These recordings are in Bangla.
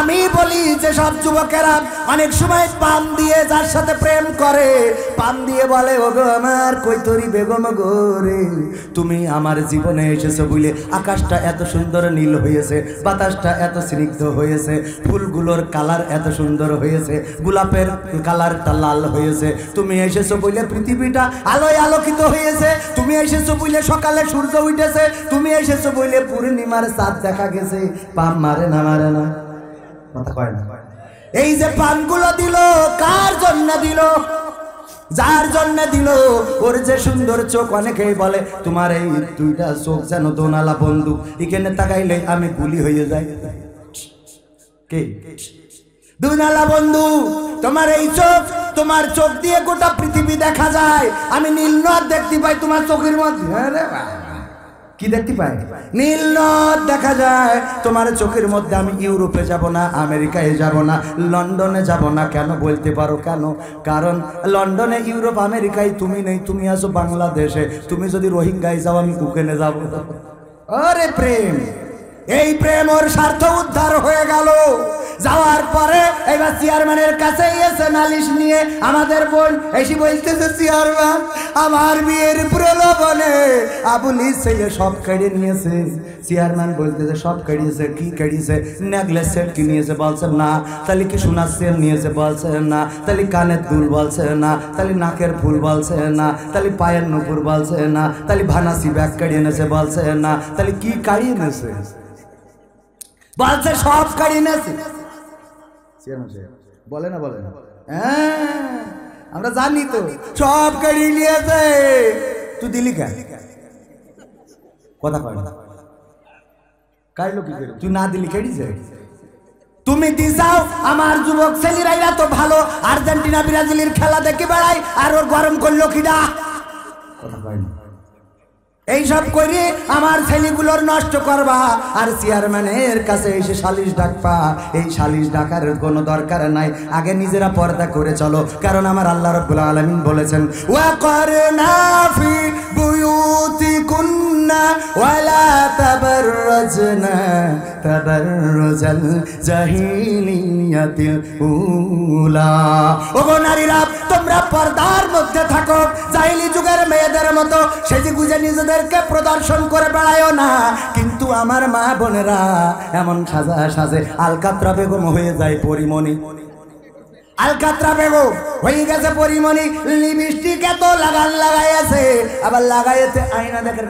আমি বলি যে সব যুবকেরা অনেক সময় পান দিয়ে যার সাথে প্রেম করে, পান দিয়ে বলে ওগো আমার কৈতরি বেগম গো রে, তুমি আমার জীবনে এসেছো বলে আকাশটা এত সুন্দর নীল হয়েছে, বাতাসটা এত স্নিগ্ধ হয়েছে, ফুলগুলোর কালার এত সুন্দর হয়েছে, গোলাপের কালারটা লাল হয়েছে, তুমি এসেছো বলে পৃথিবীটা আলোয় আলোকিত হয়েছে, তুমি এসেছো বলে সকালে সূর্য উঠেছে, তুমি এসেছো বলে পূর্ণিমার চাঁদ দেখা গেছে। পান মারে না মারে না? কথা কয় না। এই যে পানগুলো দিল কার জন্য দিল? যার জন্য দিল ওর যে সুন্দর চোখ, অনেকেই বলে তোমার এই দুইটা চোখ যেন দোনালা বন্দুক, এখানে তাকাইলে আমি গুলি হয়ে যাই। কে দুনালা বন্ধু? তোমার এই চোখ, তোমার চোখ দিয়ে গোটা পৃথিবী দেখা যায়। আমি নীল নদ দেখতে পাই তোমার চোখের মধ্যে। কি দেখতে পাই? নীল নদ দেখা যায় তোমার চোখের মধ্যে। আমি ইউরোপে যাব না, আমেরিকায় যাব না, লন্ডনে যাব না। কেন বলতে পারো কেন? কারণ লন্ডনে, ইউরোপ, আমেরিকায় তুমি নেই, তুমি আছো বাংলাদেশে। তুমি যদি রোহিঙ্গায় যাও আমি ওখানে যাব। আরে প্রেম, এই প্রেম ওর স্বার্থ উদ্ধার হয়ে গেল। যাওয়ার পরে এবার চেয়ারম্যানের কাছে এসে নালিশ নিয়ে আমাদের বোন এসে বলতেছে চেয়ারম্যান আমার বিয়ের প্রলোভনে আবুলির ছেলে সব কেড়ে নিয়েছে। চেয়ারম্যান বলতেছে সব কেড়িয়েছে? কি কেড়িয়েছে? নেকলেস সেট কি নিয়েছে? বলছে না। তাহলে কি সোনার সেল নিয়েছে? বলছে না। তাহলে কানের দুল? বলছে না। তাহলে নাকের ফুল? বলছে না। তাহলে পায়ের নুপুর? বলছে না। তাহলে ভানাসি ব্যাগ কেড়ে এনেছে? বলছে না। তাহলে কি কাড়িয়ে এনেছে? বলছে সব কাড়িয়ে এনেছে। বলে না বলে না? হ্যাঁ আমরা জানি তো, সব কাড়িয়ে নিয়েছে। তুই দিলি কেন? কথা কয় না। কাড়লো কি করে? তুই না দিলি কেড়িয়েছে? তুমি দিছাও। আমার যুবক ছেলেরা তো ভালো, আর্জেন্টিনা ব্রাজিলের খেলা দেখে বেড়াই, আর ওর গরম করলো কিনা? কথা কয় না। এইসব করে আমার ছেলেগুলোর নষ্ট করবা, আর চেয়ারম্যানের কাছে এসে সালিশ ডাকবা। এই সালিশ ডাকার কোনো দরকার নাই, আগে নিজেরা পর্দা করে চলো। কারণ আমার আল্লাহ রাব্বুল আলামিন বলেছেন ওয়াকারনা ফি বুয়ুতিকুন্না ওয়ালা তাবাররাজনা তাবাররুজাল জাহিলিয়াতিল উলা। ওগো নারীরা, তোমরা পর্দার মধ্যে থাকো। জাহিলি যুগের মেয়েদের মতো সেজে গুজে নিজেদেরকে প্রদর্শন করে বেড়ায়ও না। কিন্তু আমার মা বোনেরা এমন সাজা সাজে আলকাতরা বেগম হয়ে যায় পরিমণি। আলকাতরা বেগম হয়ে গেছে পরিমণি। লিপস্টিক এত লাগাইছে, আবার লাগাইতে আয়না দেখে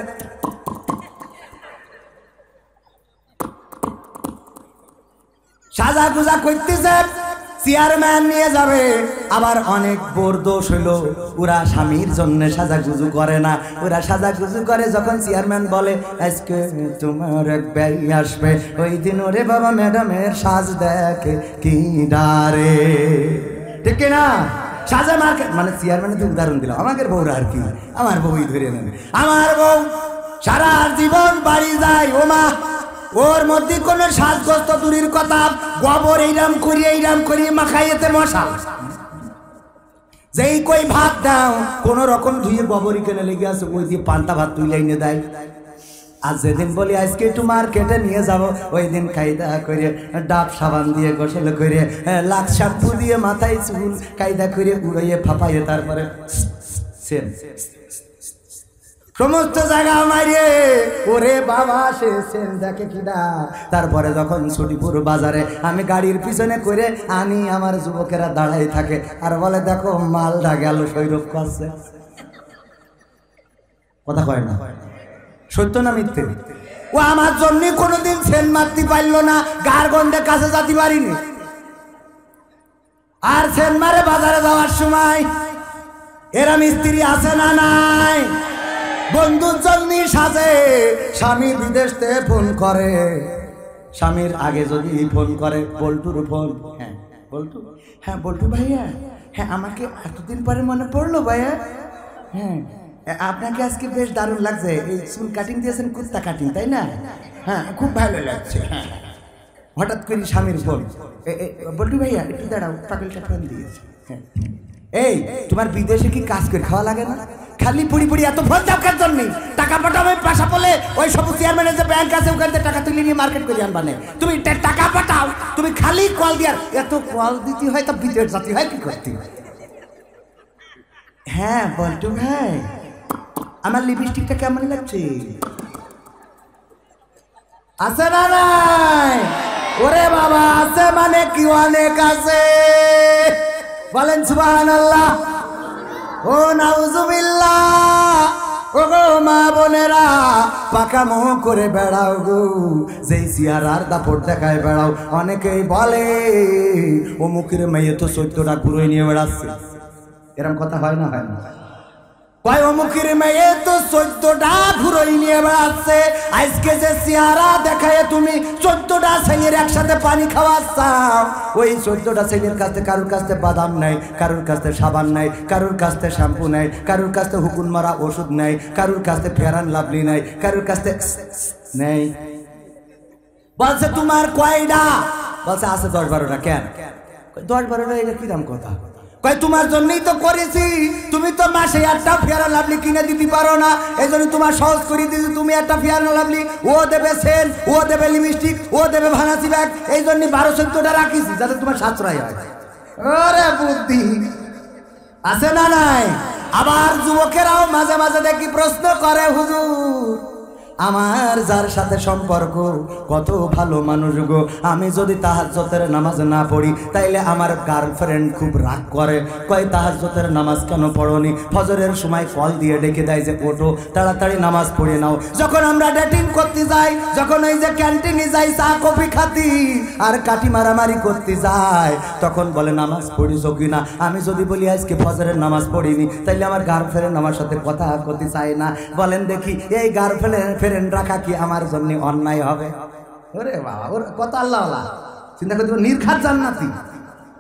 সাজা গুজা করতেছে। চেয়ারম্যান নিয়ে যাবে। আবার অনেক বড় দোষ হইলো, ওরা স্বামীর জন্য সাজাগুজু করে না, ওরা সাজাগুজু করে যখন চেয়ারম্যান বলে আজকে তোমার এক ভাই আসবে, ওই দিন ওরে বাবা ম্যাডামের সাজ দেখে কি ডারে। ঠিক না? সাজা মার্কেট মানে চেয়ারম্যানের তো উদাহরণ দিলাম। আমাদের বউরা আর কি, আমার বউই ধরে নেবে। আমার বউ সারা জীবন বাড়ি যায়, ও মা ওর মধ্যে কোন সাজগস্ত দূরের কথা, গোবর এইরাম করি মাখাইতে মশা। যেই কই ভাত দাও কোন রকম ধুয়ে গোবরই কেনে লেগে আছে, ওই দিয়ে পান্তা ভাত তুলে এনে দেয়। আর যেদিন বলি আজকে একটু মার্কেটে নিয়ে যাব, ওই দিন কায়দা করে ডাব সাবান দিয়ে গোসল করে লাখ শ্যাম্পু দিয়ে মাথায় চুল কায়দা করে উড়াইয়ে ফাপাইয়ে তারপরে সমস্ত জায়গা মারিয়ে ওরে বাবা সেন দেখে কিনা। তারপরে যখন ছুটিপুর বাজারে আমি গাড়ির পিছনে করে আনি, আমার যুবকেরা দাঁড়াই থাকে আর বলে দেখো মালটা গেল সৈরভ করছে। কথা কয় না? সত্য না মিথ্যে? ও আমার জন্য কোনোদিন সেন মারতে পারলো না, গার গন্ধের কাছে যেতে পারিনি। আর সেন মারে বাজারে যাওয়ার সময় এরা মিস্ত্রি আছে না নাই? বন্ধুর জন্য সাজে। স্বামী বিদেশ থেকে ফোন করে, স্বামীর আগে যদি ফোন করে বল্টুর ফোন, হ্যাঁ বল্টু, হ্যাঁ বল্টু ভাইয়া, হ্যাঁ আমাকে এতদিন পরে মনে পড়লো ভাইয়া, হ্যাঁ আপনাকে আজকে বেশ দারুণ লাগছে, এই চুল কাটিং দিয়েছেন কুত্তা কাটিং তাই না? হ্যাঁ খুব ভালো লাগছে। হ্যাঁ হঠাৎ করে স্বামীর ফোন, বল্টু ভাইয়া একটু দাঁড়াও, পাগলটা ফোন দিয়েছে। হ্যাঁ এই তোমার বিদেশে কি কাজ করে খাওয়া লাগে না? খালি পুরি পুরি এত ফোন দরকার জন্য টাকা পাঠাবে পাশা বলে ওই সব চেয়ারম্যানের যে ব্যাংক আছে ওখান থেকে টাকা তুলে নিয়ে মার্কেট করে আনবানে। তুমি টাকা পাঠাও, তুমি খালি খালি কল দিয়ার এত কল দিতে হয় তা বিদেশ জাতি হয় কি করতে? হ্যাঁ বলটু ভাই, আমার লিপস্টিকটা কেমন লাগছে? আছে না নাই? ওরে বাবা আছে মানে কি অনেক আছে, বলেন সুবহানাল্লাহ। ও নাউজুবিল্লাহ। ও গো মা বোনেরা, পাকা মোহ করে বেড়াও গো, যেই চেহারার দাপট দেখায় বেড়াও। অনেকেই বলে অমুকের মেয়ে তো 14টা ঘুরোই নিয়ে বেড়াচ্ছে। এরকম কথা হয় না? হয় না? কয় অমুকের মেয়ে তো 14টা ঘুরোই নিয়ে বেড়াচ্ছে। আজকে যে চেহারা দেখায় তুমি 14টা ছেলের একসাথে পানি খাওয়াচ্ছাও, ওই 14টা ছেলের কাছে কারোর কাছে বাদাম নাই, কারোর কাছে সাবান নাই, কারোর কাছে শ্যাম্পু নাই, কারোর কাছে হুকুন মারা ওষুধ নাই, কারোর কাছে ফেয়ার অ্যান্ড লাভলি নাই, কারোর কাছে নেই। বলছে তোমার কয়টা? বলছে আছে 10-12টা। কেন 10-12টা? এটা কি দাম কথা? কয় তোমার জন্যই তো করেছি, তুমি তো মাসে একটা ফেয়ার অ্যান্ড লাভলি কিনে দিতে পারো না, এই জন্য তোমার সহজ করে দিয়েছি। তুমি একটা ফেয়ার অ্যান্ড লাভলি, ও দেবে সেল, ও দেবে লিপস্টিক, ও দেবে ভানাসি ব্যাগ, এই জন্য 12-14টা রাখিছি যাতে তোমার সাশ্রয় হয়। ওরে বুদ্ধি আছে না নাই? আবার যুবকেরাও মাঝে মাঝে দেখি প্রশ্ন করে, হুজুর আমার যার সাথে সম্পর্ক কত ভালো মানুষ গো, আমি যদি তাহাজ্জুদের নামাজ না পড়ি তাইলে আমার গার্লফ্রেন্ড খুব রাগ করে। কয় তাহাজ্জুদের নামাজ কেন পড়নি? ফজরের সময় কল দিয়ে ডেকে দেয় যে ওঠো তাড়াতাড়ি নামাজ পড়ে নাও। যখন আমরা ডেটিং করতে যাই, যখন ওই যে ক্যান্টিনে যাই চা কফি খাতি আর কাটি মারামারি করতে যাই, তখন বলে নামাজ পড়িস কিনা? আমি যদি বলি আজকে ফজরের নামাজ পড়িনি, তাইলে আমার গার্লফ্রেন্ড আমার সাথে কথা করতে চায় না। বলেন দেখি এই গার্লফ্রেন্ড রাখা কি আমার জন্য অন্যায় হবে? ওরে বাবা, ওর কথা আল্লাহ চিন্তা করতে নির্ঘাত জান্নাতি,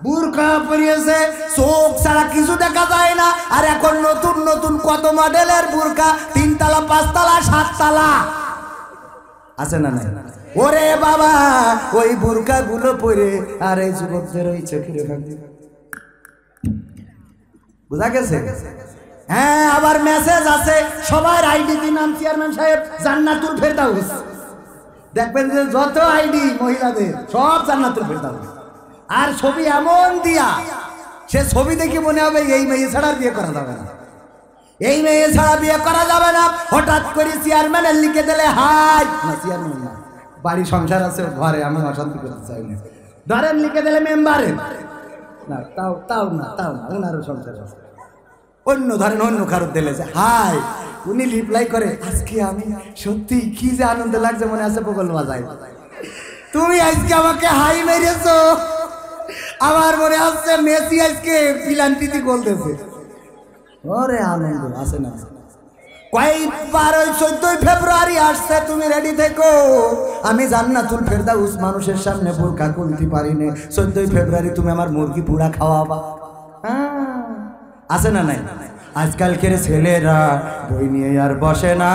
বুরকা পরিয়েছে, চোখ ছাড়া কিছু দেখা যায় না। আর এখন নতুন নতুন কত মডেলের বুরকা, 3 তলা 5 তলা 7 তলা আছে না নাই? ওরে বাবা ওই বুরকা গুলো পরে আর এই যুবকদের ওই চোখের ভাঙে বুঝা গেছে? হ্যাঁ, আবার মেসেজ আছে সবার আইডি দিন নাম চেয়ারম্যান সাহেব জান্নাতুল ফেরদাউস। দেখবেন যে যত আইডি মহিলাদের সব জান্নাতুল ফেরদাউস। আর ছবি এমন দিয়া, সে ছবি দেখে মনে হবে এই মেয়ে ছাড়া বিয়ে করা যাবে না, এই মেয়ে ছাড়া বিয়ে করা যাবে না। হঠাৎ করে চেয়ারম্যানের লিখে দিলে হাই না, চেয়ারম্যান না, বাড়ি সংসার আছে ঘরে, আমি অশান্তি করতে চাই না। ধরেন লিখে দিলে মেম্বারের না, তাও না ওনারও সংসার আছে। অন্য ধরেন অন্য কারোর দিলে যে হাই, উনি রিপ্লাই করে আজকে আমি সত্যি কি যে আনন্দ লাগছে, মনে আছে বগল বাজায়। তুমি আজকে আমাকে হাই মেরেছো, আমার মনে আসছে মেসি আজকে পিলান্টিতে গোল দিয়েছে। ওরে আনন্দ আছে না? কয়েকবার ওই 14 ফেব্রুয়ারি আসছে, তুমি রেডি থেকো। আমি জান্নাতুল ফেরদাউস মানুষের সামনে বোরকা খুলতে পারি না। 14 ফেব্রুয়ারি তুমি আমার মুরগি পুরা খাওয়াবা, আছে না নাই? আজকালকের ছেলেরা বই নিয়ে আর বসে না,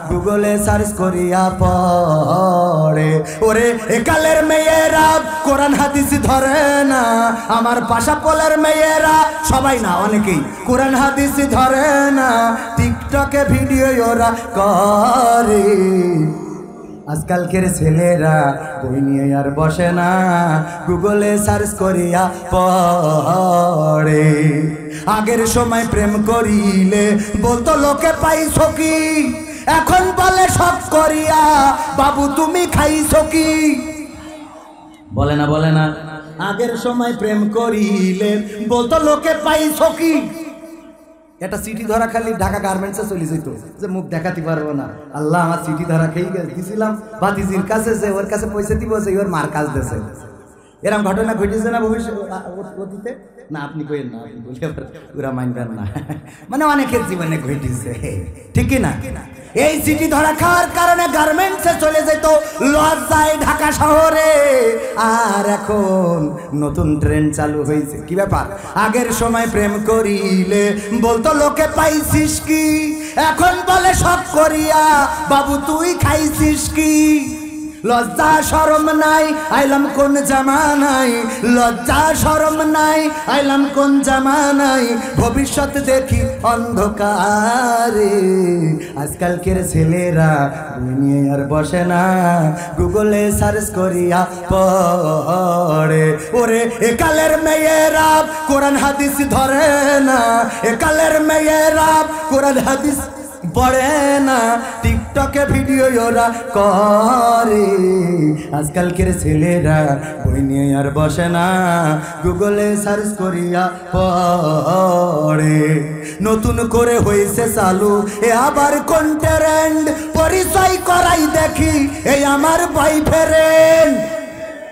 গুগলে সার্চ করিয়া পড়ে। ওরে একালের মেয়েরা কোরআন হাদিস ধরে না, আমার পাশাপলের মেয়েরা সবাই না, অনেকেই কোরআন হাদিস ধরে না, টিকটকে ভিডিও ওরা করে। আজকালকের ছেলেরা বই নিয়ে আর বসে না, গুগলে সার্চ করিয়া পড়ে। আগের সময় প্রেম করিলে বলতো লোকে পাইছো কি, এখন বলে সব করিয়া বাবু তুমি খাইছো কি? বলে না? আগের সময় প্রেম করিলে বলতো লোকে পাইছো কি? এটা চিঠি ধরা খালি ঢাকা গার্মেন্টসে চলে যেত, যে মুখ দেখাতে পারবো না। আল্লাহ আমার চিঠি ধরা খেয়ে দিয়েছিলাম ভাতিজির কাছে, যে ওর কাছে পয়সা দিব, যে ওর মার কাজ দিয়েছে। এরকম ঘটনা ঘটেছে না ভবিষ্যতে? না আপনি কইেন না, আপনি বলে ওরা মানবেন না, মানে অনেকের জীবনে ঘটেছে, ঠিক না? এই চিঠি ধরা খাওয়ার কারণে গার্মেন্টসে চলে যেত লজ্জায় ঢাকা শহরে। আর এখন নতুন ট্রেন্ড চালু হয়েছে, কি ব্যাপার? আগের সময় প্রেম করিলে বলতো লোকে পাইছিস কি, এখন বলে সব করিয়া বাবু তুই খাইছিস কি? লজ্জা শরম নাই, আইলাম কোন জামানায়, লজ্জা শরম নাই, আইলাম কোন জামানায়, ভবিষ্যৎ দেখি অন্ধকারে। আজকালকের ছেলেরা বই নিয়ে আর বসে না, গুগলে সার্চ করিয়া পড়ে। ওরে একালের মেয়েরা কোরআন হাদিস ধরে না, একালের মেয়েরা কোরআন হাদিস পড়ে না, টিকটকে ভিডিও ওরা করে। আজকালকের ছেলেরা বই নিয়ে আর বসে না, গুগলে সার্চ করিয়া পড়ে। নতুন করে হয়েছে চালু এ আবার কন্টেন্ট, পরিচয় করাই দেখি এই আমার বয়ফ্রেন্ড।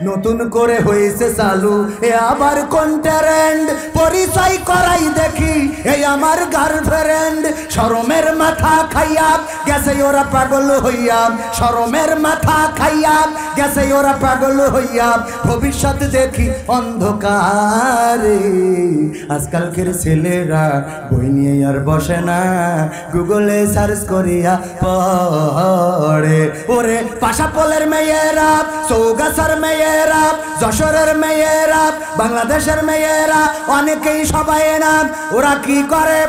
নতুন করে হয়েছে চালু এ আবার কন্টেন্ট, পরিচয় করাই দেখি এই আমার গার্লফ্রেন্ড। শরমের মাথা খাইয়া গেছে ওরা পাগল হইয়া, শরমের মাথা খাইয়া গেছে ওরা পাগল হইয়া, ভবিষ্যৎ দেখি অন্ধকারে। আজকালকের ছেলেরা বই নিয়ে আর বসে না, গুগলে সার্চ করিয়া পড়ে। ওরে পাশাপলের মেয়েরা, চৌগাছার মেয়েরা, যশোরের মেয়েরা, বাংলাদেশের মেয়েরা, অনেকেই সবাই না, ওরা কি করে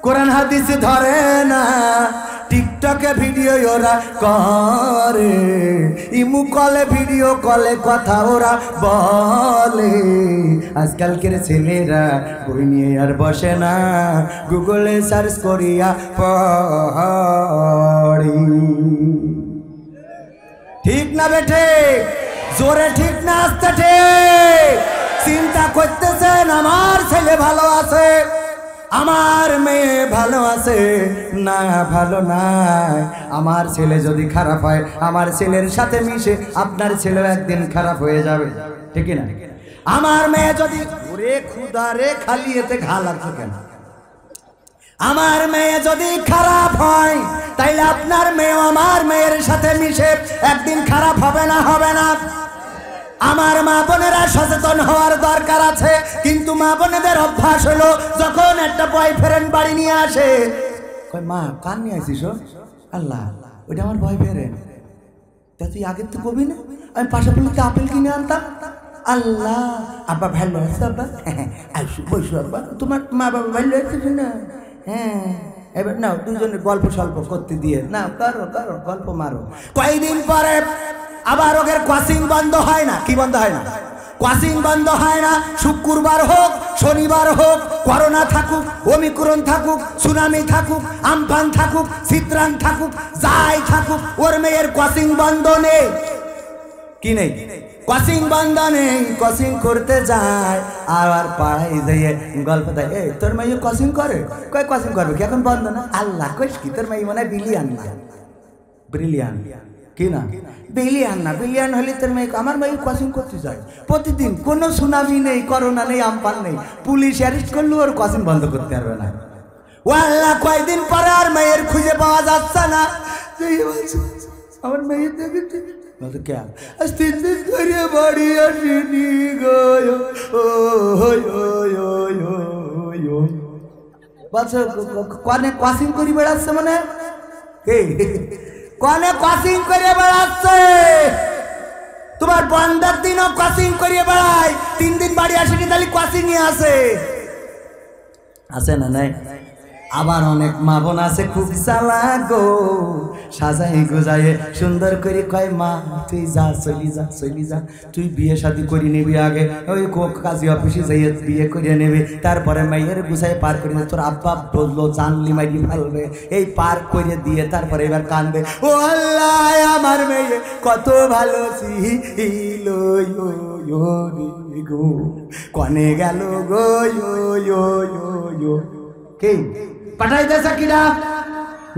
কোরআন হাদিস ধরে না, টিকটকে ভিডিও ওরা করে, ইমু কলে ভিডিও কলে কথা ওরা বলে। আজকালকের ছেলেরা বই নিয়ে আর বসে না, গুগলে সার্চ করিয়া পড়ি। ঠিক না বেঠে? জোরে ঠিক না আস্তে ঠিক? চিন্তা করতেছেন আমার ছেলে ভালো আছে, আমার মেয়ে ভালো আছে না? ভালো নাই। আমার ছেলে যদি খারাপ হয়, আমার ছেলের সাথে মিশে আপনার ছেলেও একদিন খারাপ হয়ে যাবে, ঠিক না? আমার মেয়ে যদি ওরে খুদা রে খালি এতে ঘা লাগছে কেন? আমার মেয়ে যদি খারাপ হয় তাইলে আপনার মেয়ে আমার মেয়ের সাথে মিশে একদিন খারাপ হবে না? হবে না? আমার মা বোনেরা সচেতন হওয়ার দরকার আছে, কিন্তু মা বোনেদের অভ্যাস হলো যখন একটা বয়ফ্রেন্ড বাড়ি নিয়ে আসে, কই মা কার নিয়ে আসিস? আল্লাহ ওইটা আমার বয়ফ্রেন্ড। তা তুই আগে তো কবি না আমি পাশাপাশি আপেল কিনে আনতাম। আল্লাহ আব্বা ভালো আছে? আব্বা আসু বসু আব্বা, তোমার মা বাবা ভালো আছে না? হ্যাঁ, এবার নাও দুজনে গল্প স্বল্প করতে দিয়ে না, করো করো গল্প মারো। কয়েকদিন পরে আবার ওদের কোচিং বন্ধ হয় না। কি বন্ধ হয় না? কোচিং বন্ধ হয় না। শুক্রবার হোক শনিবার হোক, করোনা থাকুক, ওমিক্রন থাকুক, সুনামি থাকুক, আমফান থাকুক, চিত্রাং থাকুক, যাই থাকুক, ওর মেয়ের কোচিং বন্ধ নেই। কি নেই? কোচিং বন্ধ নেই। কোচিং করতে যায় আর পাড়াই যাইয়ে গল্প দেয়, এই তোর মেয়ে কোচিং করে? কই কোচিং করবে কি, এখন বন্ধ না? আল্লাহ কইস কি, তোর মেয়ে মনে হয় বিলিয়ান না, ব্রিলিয়ান কি না? বিলিয়ান না, বিলিয়ান হলে তোর মেয়ে, আমার মেয়ে কোচিং করতে যায় প্রতিদিন, কোনো সুনামি নেই, করোনা নেই, আমফান নেই, পুলিশ অ্যারেস্ট করলেও ওর কোচিং বন্ধ করতে পারবে না। ও আল্লাহ, কয়েকদিন পরে আর মেয়ের খুঁজে পাওয়া যাচ্ছে না। আমার মেয়ে দেখেছি বাড়ি আসেনি কনে কোচিং করে বেড়াচ্ছে, মানে কনে কোচিং করে বেড়াচ্ছে। তোমার বন্ধার দিনও কোচিং করিয়ে বেড়ায়, 3 দিন বাড়ি আসেনি, তাহলে কোচিং এ আছে না? নাই। আবার অনেক মা বোন আছে খুব চালাক গো, সাজাই গোজায়ে সুন্দর করে কয় মা তুই যা, চলি যা, চলি যা, তুই বিয়ে শাদী করে নিবি আগে, ওই কাজী অফিসে যাইয়ে বিয়ে করে নেবে, তারপরে মেয়ের গুছায় পার করে তোর আব্বা বললো জানলি মাইলি ফেলবে, এই পার করে দিয়ে তারপরে এবার কানবে, ও আল্লাহ আমার মেয়ে কত ভালো ছিল গো, কনে গেল গো কে পাঠাইতেছে কিনা?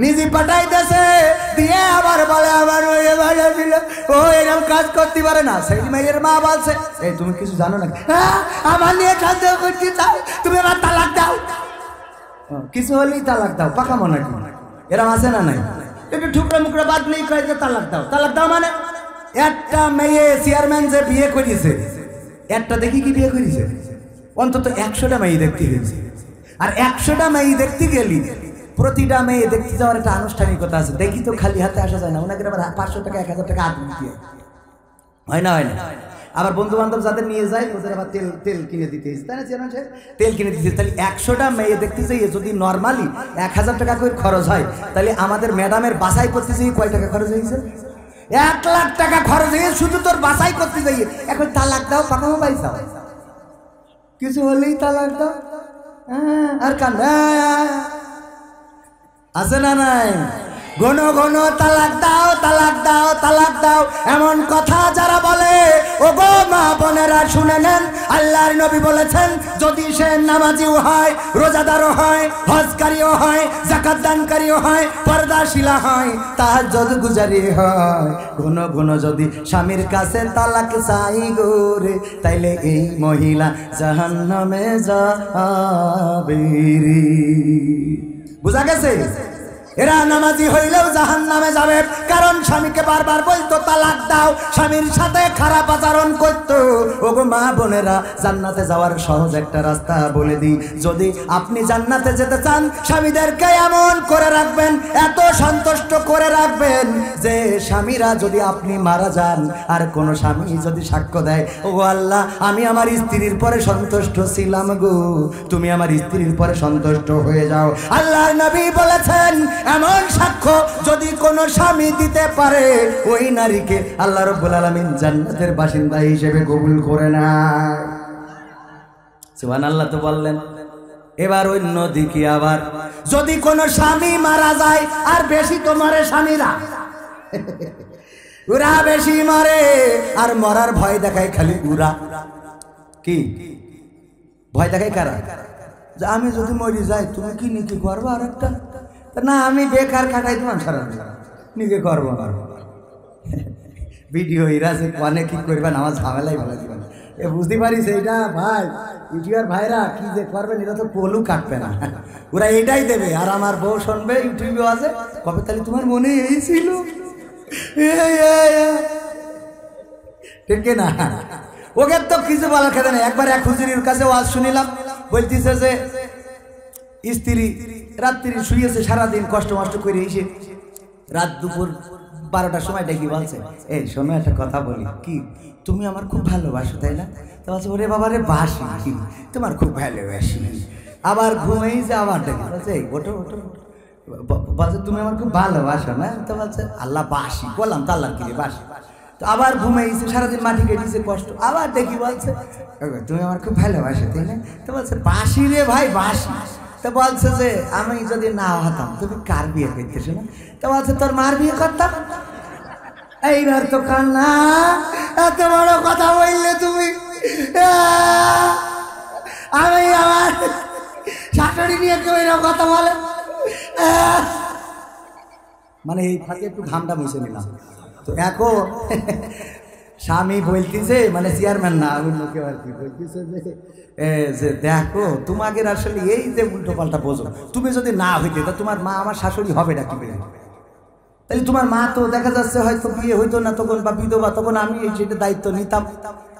নিজে পাঠাইতেছে, দিয়ে আবার বলে আমার মেয়ে ভালো ছিল, ও এরকম কাজ করতে পারে না। সেই মেয়ের মা বলছে, এই তুমি কিছু জানো না? আমার নিয়ে সন্দেহ করতে চাও, তুমি আমার তালাক দাও। কিছু হলেই তালাক দাও, পাকা মনে কি? এরকম আছে না? নাই। একটু ঠুকরা মুকরা বাদ নেই, কয়ে তালাক দাও। তালাক দাও মানে একটা মেয়ে চেয়ারম্যান যে বিয়ে করেছে, একটা দেখি কি বিয়ে করেছে, অন্তত 100টা মেয়ে দেখতে গেছে। আর 100টা মেয়ে দেখতে গেলি, প্রতিটা মেয়ে দেখতে যাওয়ার একটা আনুষ্ঠানিকতা আছে। দেখি তো খালি হাতে আসা যায় না, ওনাকে আবার 500 টাকা 1000 টাকা হাত দিতে হয় না? হয় না? আবার বন্ধু বান্ধব যাদের নিয়ে যায় ওদের আবার তেল কিনে দিতে, তাই না চেয়ারম্যান সাহেব? তেল কিনে দিতে। তাহলে 100টা মেয়ে দেখতে যাই যদি নর্মালি 1000 টাকা করে খরচ হয়, তাহলে আমাদের ম্যাডামের বাসায় করতে যাই কয় টাকা খরচ হয়েছে? 1 লাখ টাকা খরচ হয়ে শুধু তোর বাছাই করতে যাই, এখন তালাক দাও পাকামো পাইছাও, কিছু হলেই তালাক দাও। আর কান্দা আছে না নাই? ঘন ঘন তালাক দাও, তালাক দাও, তালাক দাও, এমন কথা যারা বলে, ও গো মা বোনেরা শুনে নেন, আল্লাহর নবী বলেছেন যদি সে নামাজিও হয়, রোজাদারও হয়, হজকারীও হয়, যাকাত দানকারীও হয়, পর্দাশীলা হয়, তাহাজ্জুদ গুজারি হয়, ঘন ঘন যদি স্বামীর কাছে তালাক চাই গো রে, তাইলে এই মহিলা জাহান্নামে যাবে রে। বুঝা গেছে? এরা নামাজি হইলেও জাহান্নামে যাবে, কারণ স্বামীকে বারবার বলতো তালাক দাও, স্বামীর সাথে খারাপ আচরণ করতো। ওগো মা বোনেরা, জান্নাতে যাওয়ার সহজ একটা রাস্তা বলে দিই। যদি আপনি জান্নাতে যেতে চান, স্বামীদেরকে এমন করে রাখবেন, এত সন্তুষ্ট করে রাখবেন যে স্বামীরা যদি আপনি মারা যান আর কোনো স্বামী যদি সাক্ষ্য দেয়, ওগো আল্লাহ আমি আমার স্ত্রীর পরে সন্তুষ্ট ছিলাম গো, তুমি আমার স্ত্রীর পরে সন্তুষ্ট হয়ে যাও। আল্লাহর নবী বলেছেন এমন সাক্ষ্য যদি কোনো স্বামী দিতে পারে, ওই নারীকে আল্লাহ রাব্বুল আলামিন জান্নাতের বাসিন্দা হিসেবে কবুল করে নেয়। সুবহানাল্লাহ তো বললেন। এবার অন্যদিকে আবার যদি কোনো স্বামী মারা যায়, আর বেশি তো মরে স্বামীরা, ওরা বেশি মরে, আর মরার ভয় দেখায় খালি ওরা। কি ভয় দেখায় কারা? যে আমি যদি মরি যাই তুমি কি নিকি করবো আর একটা, না আমি বেকার খাটাই তোমার সারা নিজে করবো। ভিডিও এরা যে অনেক কি করবেন, আমার ঝামেলাই ভালো দিবেন, এ বুঝতে পারিস এইটা ভাই। ইউটিউবার ভাইরা কি যে করবেন, এরা তো কোলু কাটবে না, ওরা এইটাই দেবে। আর আমার বউ শুনবে, ইউটিউবে আছে, কবে তাহলে তোমার মনে এই ছিল, ঠিক না? ওকে তো কিছু বলার খেতে নেই। একবার এক হুজুরের কাছে ওয়াজ শুনিলাম, বলতেছে যে স্ত্রী রাত্রি শুয়েছে, সারাদিন কষ্ট মষ্ট করে এসে রাত দুপুর 12টার সময় ডেকে বলছে, এই শোনো একটা কথা বলি, কি তুমি আমার খুব ভালোবাসো তাই না? তো বলছে ওরে বাবা রে বাসি, তোমার খুব ভালোবাসি। আবার ঘুমিয়েছে, আবার ডেকে বলছে এই ওঠো ওঠো, বলছে তুমি আমার খুব ভালোবাসো না? তো বলছে আল্লাহ বাসি, বললাম তো আল্লাহর কি রে বাসি। তো আবার ঘুমিয়েছে, সারাদিন মাটি কেটেছে কষ্ট, আবার দেখি বলছে তুমি আমার খুব ভালোবাসো তাই না? তো বলছে বাসি রে ভাই বাসি। তো বলছে যে আমি যদি না হতাম তুমি কার বিয়ে করতেছো না? তো বলছে তোর মার বিয়ে করতাম। এইবার তো কান্না, এত বড় কথা বললে তুমি, আমি আমার শাশুড়ি নিয়ে কেউ এরকম কথা বলে, মানে এই ফাঁকে একটু ঘামটা মুছে নিলাম। তো এখন স্বামী বলতেছে, মানে চেয়ারম্যান না অন্য কেউ আর কি বলতেছে যে দেখো তোমাকে আসলে এই যে উল্টো পাল্টা বোঝো, তুমি যদি না হইতে তা তোমার মা আমার শাশুড়ি হবে না কি করে? তাহলে তোমার মা তো দেখা যাচ্ছে হয়তো বিয়ে হইতো না তখন, বা বিধবা, তখন আমি এই সেটা দায়িত্ব নিতাম।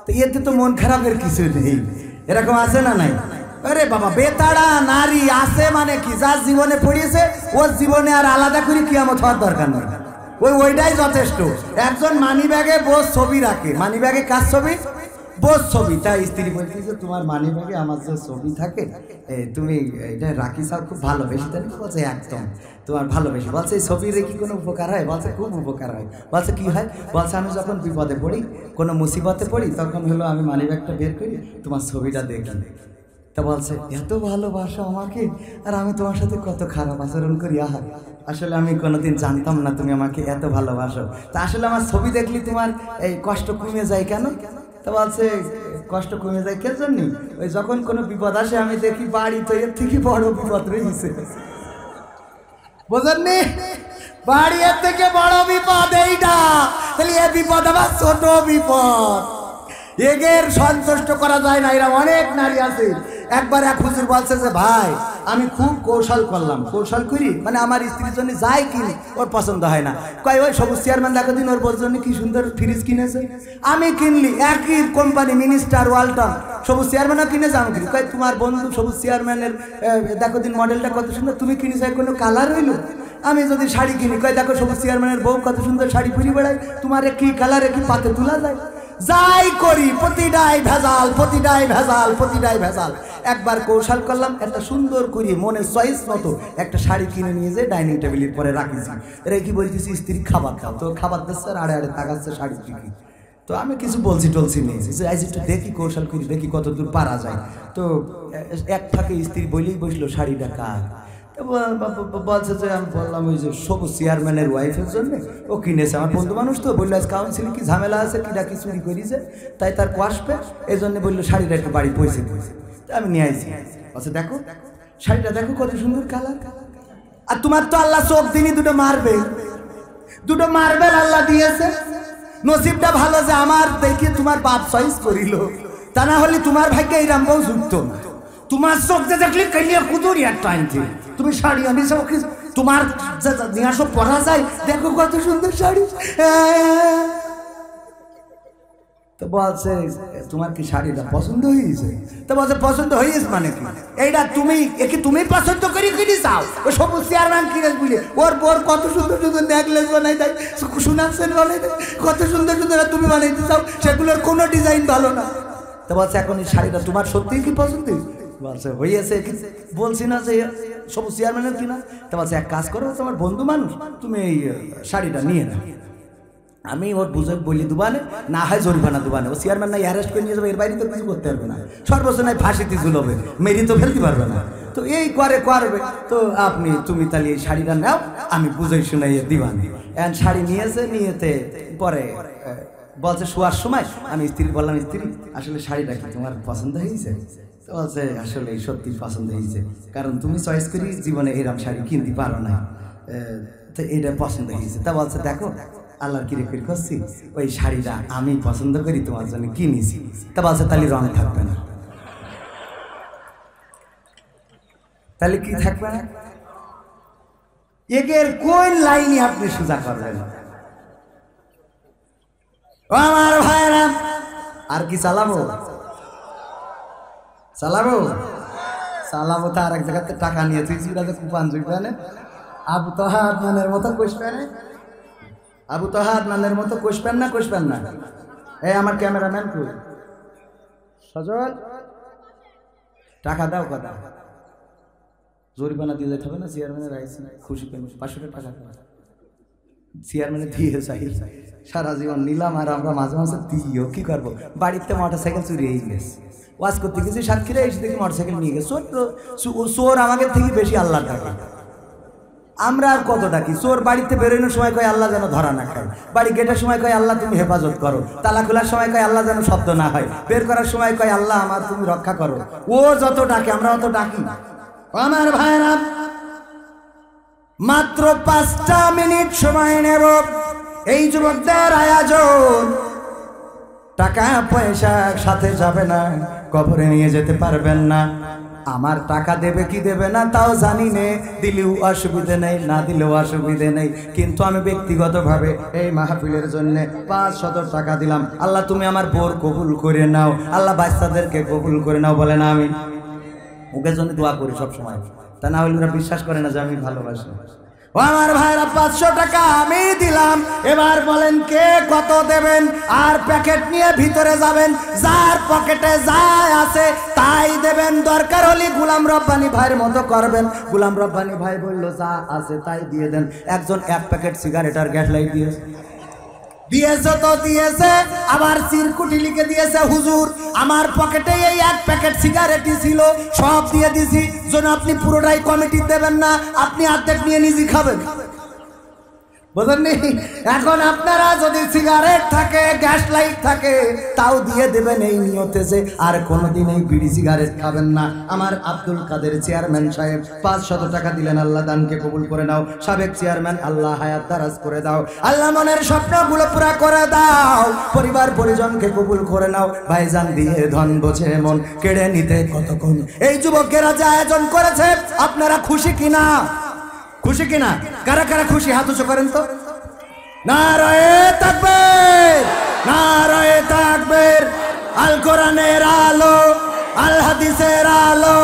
তো এতে তো মন খারাপের কিছু নেই, এরকম আছে না নাই? আরে বাবা বেতাড়া নারী আছে মানে কি, যার জীবনে পড়িয়েছে ওর জীবনে আর আলাদা করে কিয়ামত হওয়ার দরকার নেই, ওইটাই যথেষ্ট। একজন মানি ব্যাগে বোস ছবি রাখে, মানি ব্যাগে কার ছবি? বোস ছবি। তাই স্ত্রী বলতেছে তোমার মানি ব্যাগে আমার যে ছবি থাকে তুমি এটা রাখি স্যার খুব ভালোবেসে, তাই বলছে একদম তোমার ভালোবেসে। বলছে এই ছবি রেখে কোনো উপকার হয়? বলছে খুব উপকার হয়। বলছে কি হয়? বলছে আমি যখন বিপদে পড়ি, কোনো মুসিবতে পড়ি, তখন হলো আমি মানি ব্যাগটা বের করি, তোমার ছবিটা দেখি। তা বলছে এত ভালোবাসো আমাকে, আর আমি তোমার সাথে কত খারাপ আচরণ করি। আহা, আসলে আমি কোনোদিন জানতাম না তুমি আমাকে এত ভালোবাসো। তা আসলে আমার ছবি দেখলি তোমার এই কষ্ট কমে যায় কেন? তা বলছে কষ্ট কমে যায় কে জন্য? ওই যখন কোনো বিপদ আসে আমি দেখি বাড়ি তো এর থেকে বড় বিপদ রয়েছে, বোঝেননি? বাড়ি এর থেকে বড় বিপদ এইটা, তাহলে এ বিপদ আবার ছোট বিপদ, এগের সন্তুষ্ট করা যায় না। এরা অনেক নারী আছে। একবার এক হুজুর বলছে যে ভাই আমি খুব কৌশল করলাম, কৌশল করি মানে আমার স্ত্রীর জন্য যাই কিনি ওর পছন্দ হয় না। কয় ওই সবুজ চেয়ারম্যান দেখো দিন ওর বোর জন্য কি সুন্দর ফ্রিজ কিনেছে, আমি কিনলি একই কোম্পানি মিনিস্টার ওয়ালটন, সবুজ চেয়ারম্যানও কিনেছে আমি কিনি। কয় তোমার বন্ধু সবুজ চেয়ারম্যানের দেখো দিন মডেলটা কত সুন্দর, তুমি কিনেছো কোনো কালার হইলো? আমি যদি শাড়ি কিনি, কয় দেখো সবুজ চেয়ারম্যানের বউ কত সুন্দর শাড়ি পরে বেড়ায়, তোমার কি কালারে কি পাতে তোলা যায়? যাই করি প্রতিটা প্রতিটাই ভেজাল, প্রতিটাই ভেজাল, প্রতিটাই ভেজাল। একবার কৌশল করলাম, একটা সুন্দর করে মনে চয়েস মতো একটা শাড়ি কিনে নিয়ে যে ডাইনিং টেবিলের পরে রাখিছি, রেখে বলতেছি স্ত্রী খাবার খাও, তো খাবার দিচ্ছে আর আড়ে আড়ে তাকাচ্ছে শাড়ি দিকে। তো আমি কিছু বলছি টলছি নিয়েছি যে আজ একটু দেখি কৌশল করি, দেখি কত দূর পারা যায়। তো এক ফাঁকে স্ত্রী বলেই বসলো শাড়িটা কার, বলছে যে আমি বললাম ওই যে সবুজ চেয়ারম্যানের ওয়াইফের জন্য, ও কিনেছে, আমার বন্ধু মানুষ তো, বললো আজ কাউন্সিলে কি ঝামেলা আছে, কিটা কি চুরি করেছে, তাই তার আসবে, এই জন্য বললো শাড়িটা একটু বাড়ি পৌঁছে দিয়েছে। আমি নিয়ে আসছি, আচ্ছা দেখো শাড়িটা দেখো কত সুন্দর কালার। আর তোমার তো আল্লাহ চোখ দিনই দুটো মারবে, দুটো মার্বেল আল্লাহ দিয়েছে, নসিবটা ভালো যে আমার দেখে তোমার বাপ চয়েস করিল, তা না হলে তোমার ভাগ্যে এইরাম বউ জুটতো না। তোমার চোখতে দেখলে কালিয়া কুদুরি একটা আনছে, তুমি শাড়ি আমি তোমার নিয়ে আসো পরা যায়, দেখো কত সুন্দর শাড়ি। তো বলছে তোমার কি শাড়িটা পছন্দ হয়েছে? তো বলছে পছন্দ হয়েছে মানে কি, এইটা তুমি একে তুমি পছন্দ করে কিনে চাও, ও সবুজ চেয়ারম্যান কিনে বুঝে ওর বোর কত সুন্দর সুন্দর নেকলেস বানাই দেয়, সোনার বানাই দেয়, কত সুন্দর সুন্দর তুমি বানাইতে চাও, সেগুলোর কোনো ডিজাইন ভালো না। তো বলছে এখন এই শাড়িটা তোমার সত্যিই কি পছন্দ বলছে হয়েছে, বলছি না যে সবুজ চেয়ারম্যানের কিনা। তো বলছে এক কাজ করো, তোমার বন্ধু মানুষ, তুমি এই শাড়িটা নিয়ে নাও। আমি ওর বুঝে বলি দুবানে, না হয় জরিমানা দুবানে, ও চেয়ারম্যান নাই অ্যারেস্ট করে নিয়ে যাবে, এর বাইরে তো কিছু করতে পারবে না, সর্বোচ্চ নাই ফাঁসিতে ঝুলবে, মেরি তো ফেলতে পারবে না। তো এই করবে, তো তুমি তাহলে এই শাড়িটা নাও, আমি বুঝাই শুনাই দিবানি। এখন শাড়ি নিয়েছে, নিয়েতে পরে বলছে শোয়ার সময় আমি স্ত্রী বললাম, স্ত্রী আসলে শাড়িটা কি তোমার পছন্দ হয়েছে? তো বলছে আসলে সত্যি পছন্দ হয়েছে, কারণ তুমি চয়েস করি জীবনে এরকম শাড়ি কিনতে পারো না, তো এটা পছন্দ হয়েছে। তা বলছে দেখো আল্লাহর কি রেখে করছি, ওই শাড়িটা আমি পছন্দ করি তোমার জন্য কিনেছি। তা বলছে তাহলে রং থাকবে না, তাহলে কি থাকবে না, এগের কোন লাইনে আপনি সোজা করবেন? আমার ভাইরা আর কি চালাবো, চালাবো চালাবো তো আর এক জায়গাতে টাকা নিয়ে তুই কুপান জুইপানে আবু তহার নানের মতো কষবেন, আবু তহার নানের মতো কষবেন না, কষবেন না। এই আমার ক্যামেরাম্যান কই সজল, টাকা দাও, কথা জরিমানা দিয়ে যেতে হবে না, চেয়ারম্যানের রাইস খুশি পেন 500 টাকা চেয়ারম্যানে দিয়ে যাই, সারা জীবন নিলাম আর আমরা মাঝে মাঝে দিও, কি করবো, বাড়িতে মোটরসাইকেল চুরি হয়ে গেছে, ওয়াজ করতে গেছি সাতক্ষীরা, এসে দেখি মোটরসাইকেল নিয়ে গেছে, চোর আমাদের থেকে বেশি আল্লাহ ডাকে, আমরা আর কত ডাকি। চোর বাড়িতে বেরোনোর সময় কয় আল্লাহ যেন ধরা না খায়, বাড়ি গেটের সময় কয় আল্লাহ তুমি হেফাজত করো, তালা খোলার সময় কয় আল্লাহ যেন শব্দ না হয়, বের করার সময় কয় আল্লাহ আমার তুমি রক্ষা করো। ও যত ডাকে আমরা অত ডাকি। আমার ভাইরা মাত্র 5টা মিনিট সময় নেব, এই যুবকদের আয়োজন, টাকা পয়সা সাথে যাবে না, কবরে নিয়ে যেতে পারবেন না, আমার টাকা দেবে কি দেবে না তাও জানি নে, দিলেও অসুবিধে নেই, না দিলেও অসুবিধে নেই, কিন্তু আমি ব্যক্তিগতভাবে এই মাহফিলের জন্য 500 টাকা দিলাম। আল্লাহ তুমি আমার বোর কবুল করে নাও, আল্লাহ বাচ্চাদেরকে কবুল করে নাও, বলে না আমি ওকে জন্য দোয়া করি সব সময়, তা না হলে ওরা বিশ্বাস করে না যে আমি ভালোবাসি। ও আমার ভাইরা 500 টাকা আমি দিলাম, এবার বলেন কে কত দেবেন, আর প্যাকেট নিয়ে ভিতরে যাবেন, যার পকেটে যা আছে তাই দেবেন, দরকার হলে গোলাম রব্বানী ভাইয়ের মতো করবেন। গোলাম রব্বানী ভাই বললো যা আছে তাই দিয়ে দেন। একজন 1 প্যাকেট সিগারেট আর গ্যাস লাইট দিয়েছে, তো দিয়েছে, আবার চিরকুটি লিখে দিয়েছে, হুজুর আমার পকেটে এই 1 প্যাকেট সিগারেটই ছিল, সব দিয়ে দিছি, যেন আপনি পুরোটাই কমিটি দেবেন না, আপনি অর্ধেক নিয়ে নিজে খাবেন, বুঝলেননি? এখন আপনারা যদি সিগারেট থাকে, গ্যাস লাইট থাকে, তাও দিয়ে দেবেন এই নিয়তে যে আর কোনোদিন এই বিড়ি সিগারেট খাবেন না। আমার আব্দুল কাদের চেয়ারম্যান সাহেব 500 টাকা দিলেন, আল্লাহ দানকে কবুল করে নাও। সাবেক চেয়ারম্যান আল্লাহ হায়াত দারাজ করে দাও, আল্লাহ মনের স্বপ্নগুলো পুরা করে দাও, পরিবার পরিজনকে কবুল করে নাও। ভাইজান দিয়ে ধন বোঝে মন কেড়ে নিতে কতক্ষণ। এই যুবকেরা যে আয়োজন করেছে আপনারা খুশি কিনা? খুশি কিনা? কারা কারা খুশি হাত উঁচু করেন তো। নারায়ে তাকবীর, নারায়ে তাকবীর, আল কোরআনের আলো, আল হাদিসের আলো,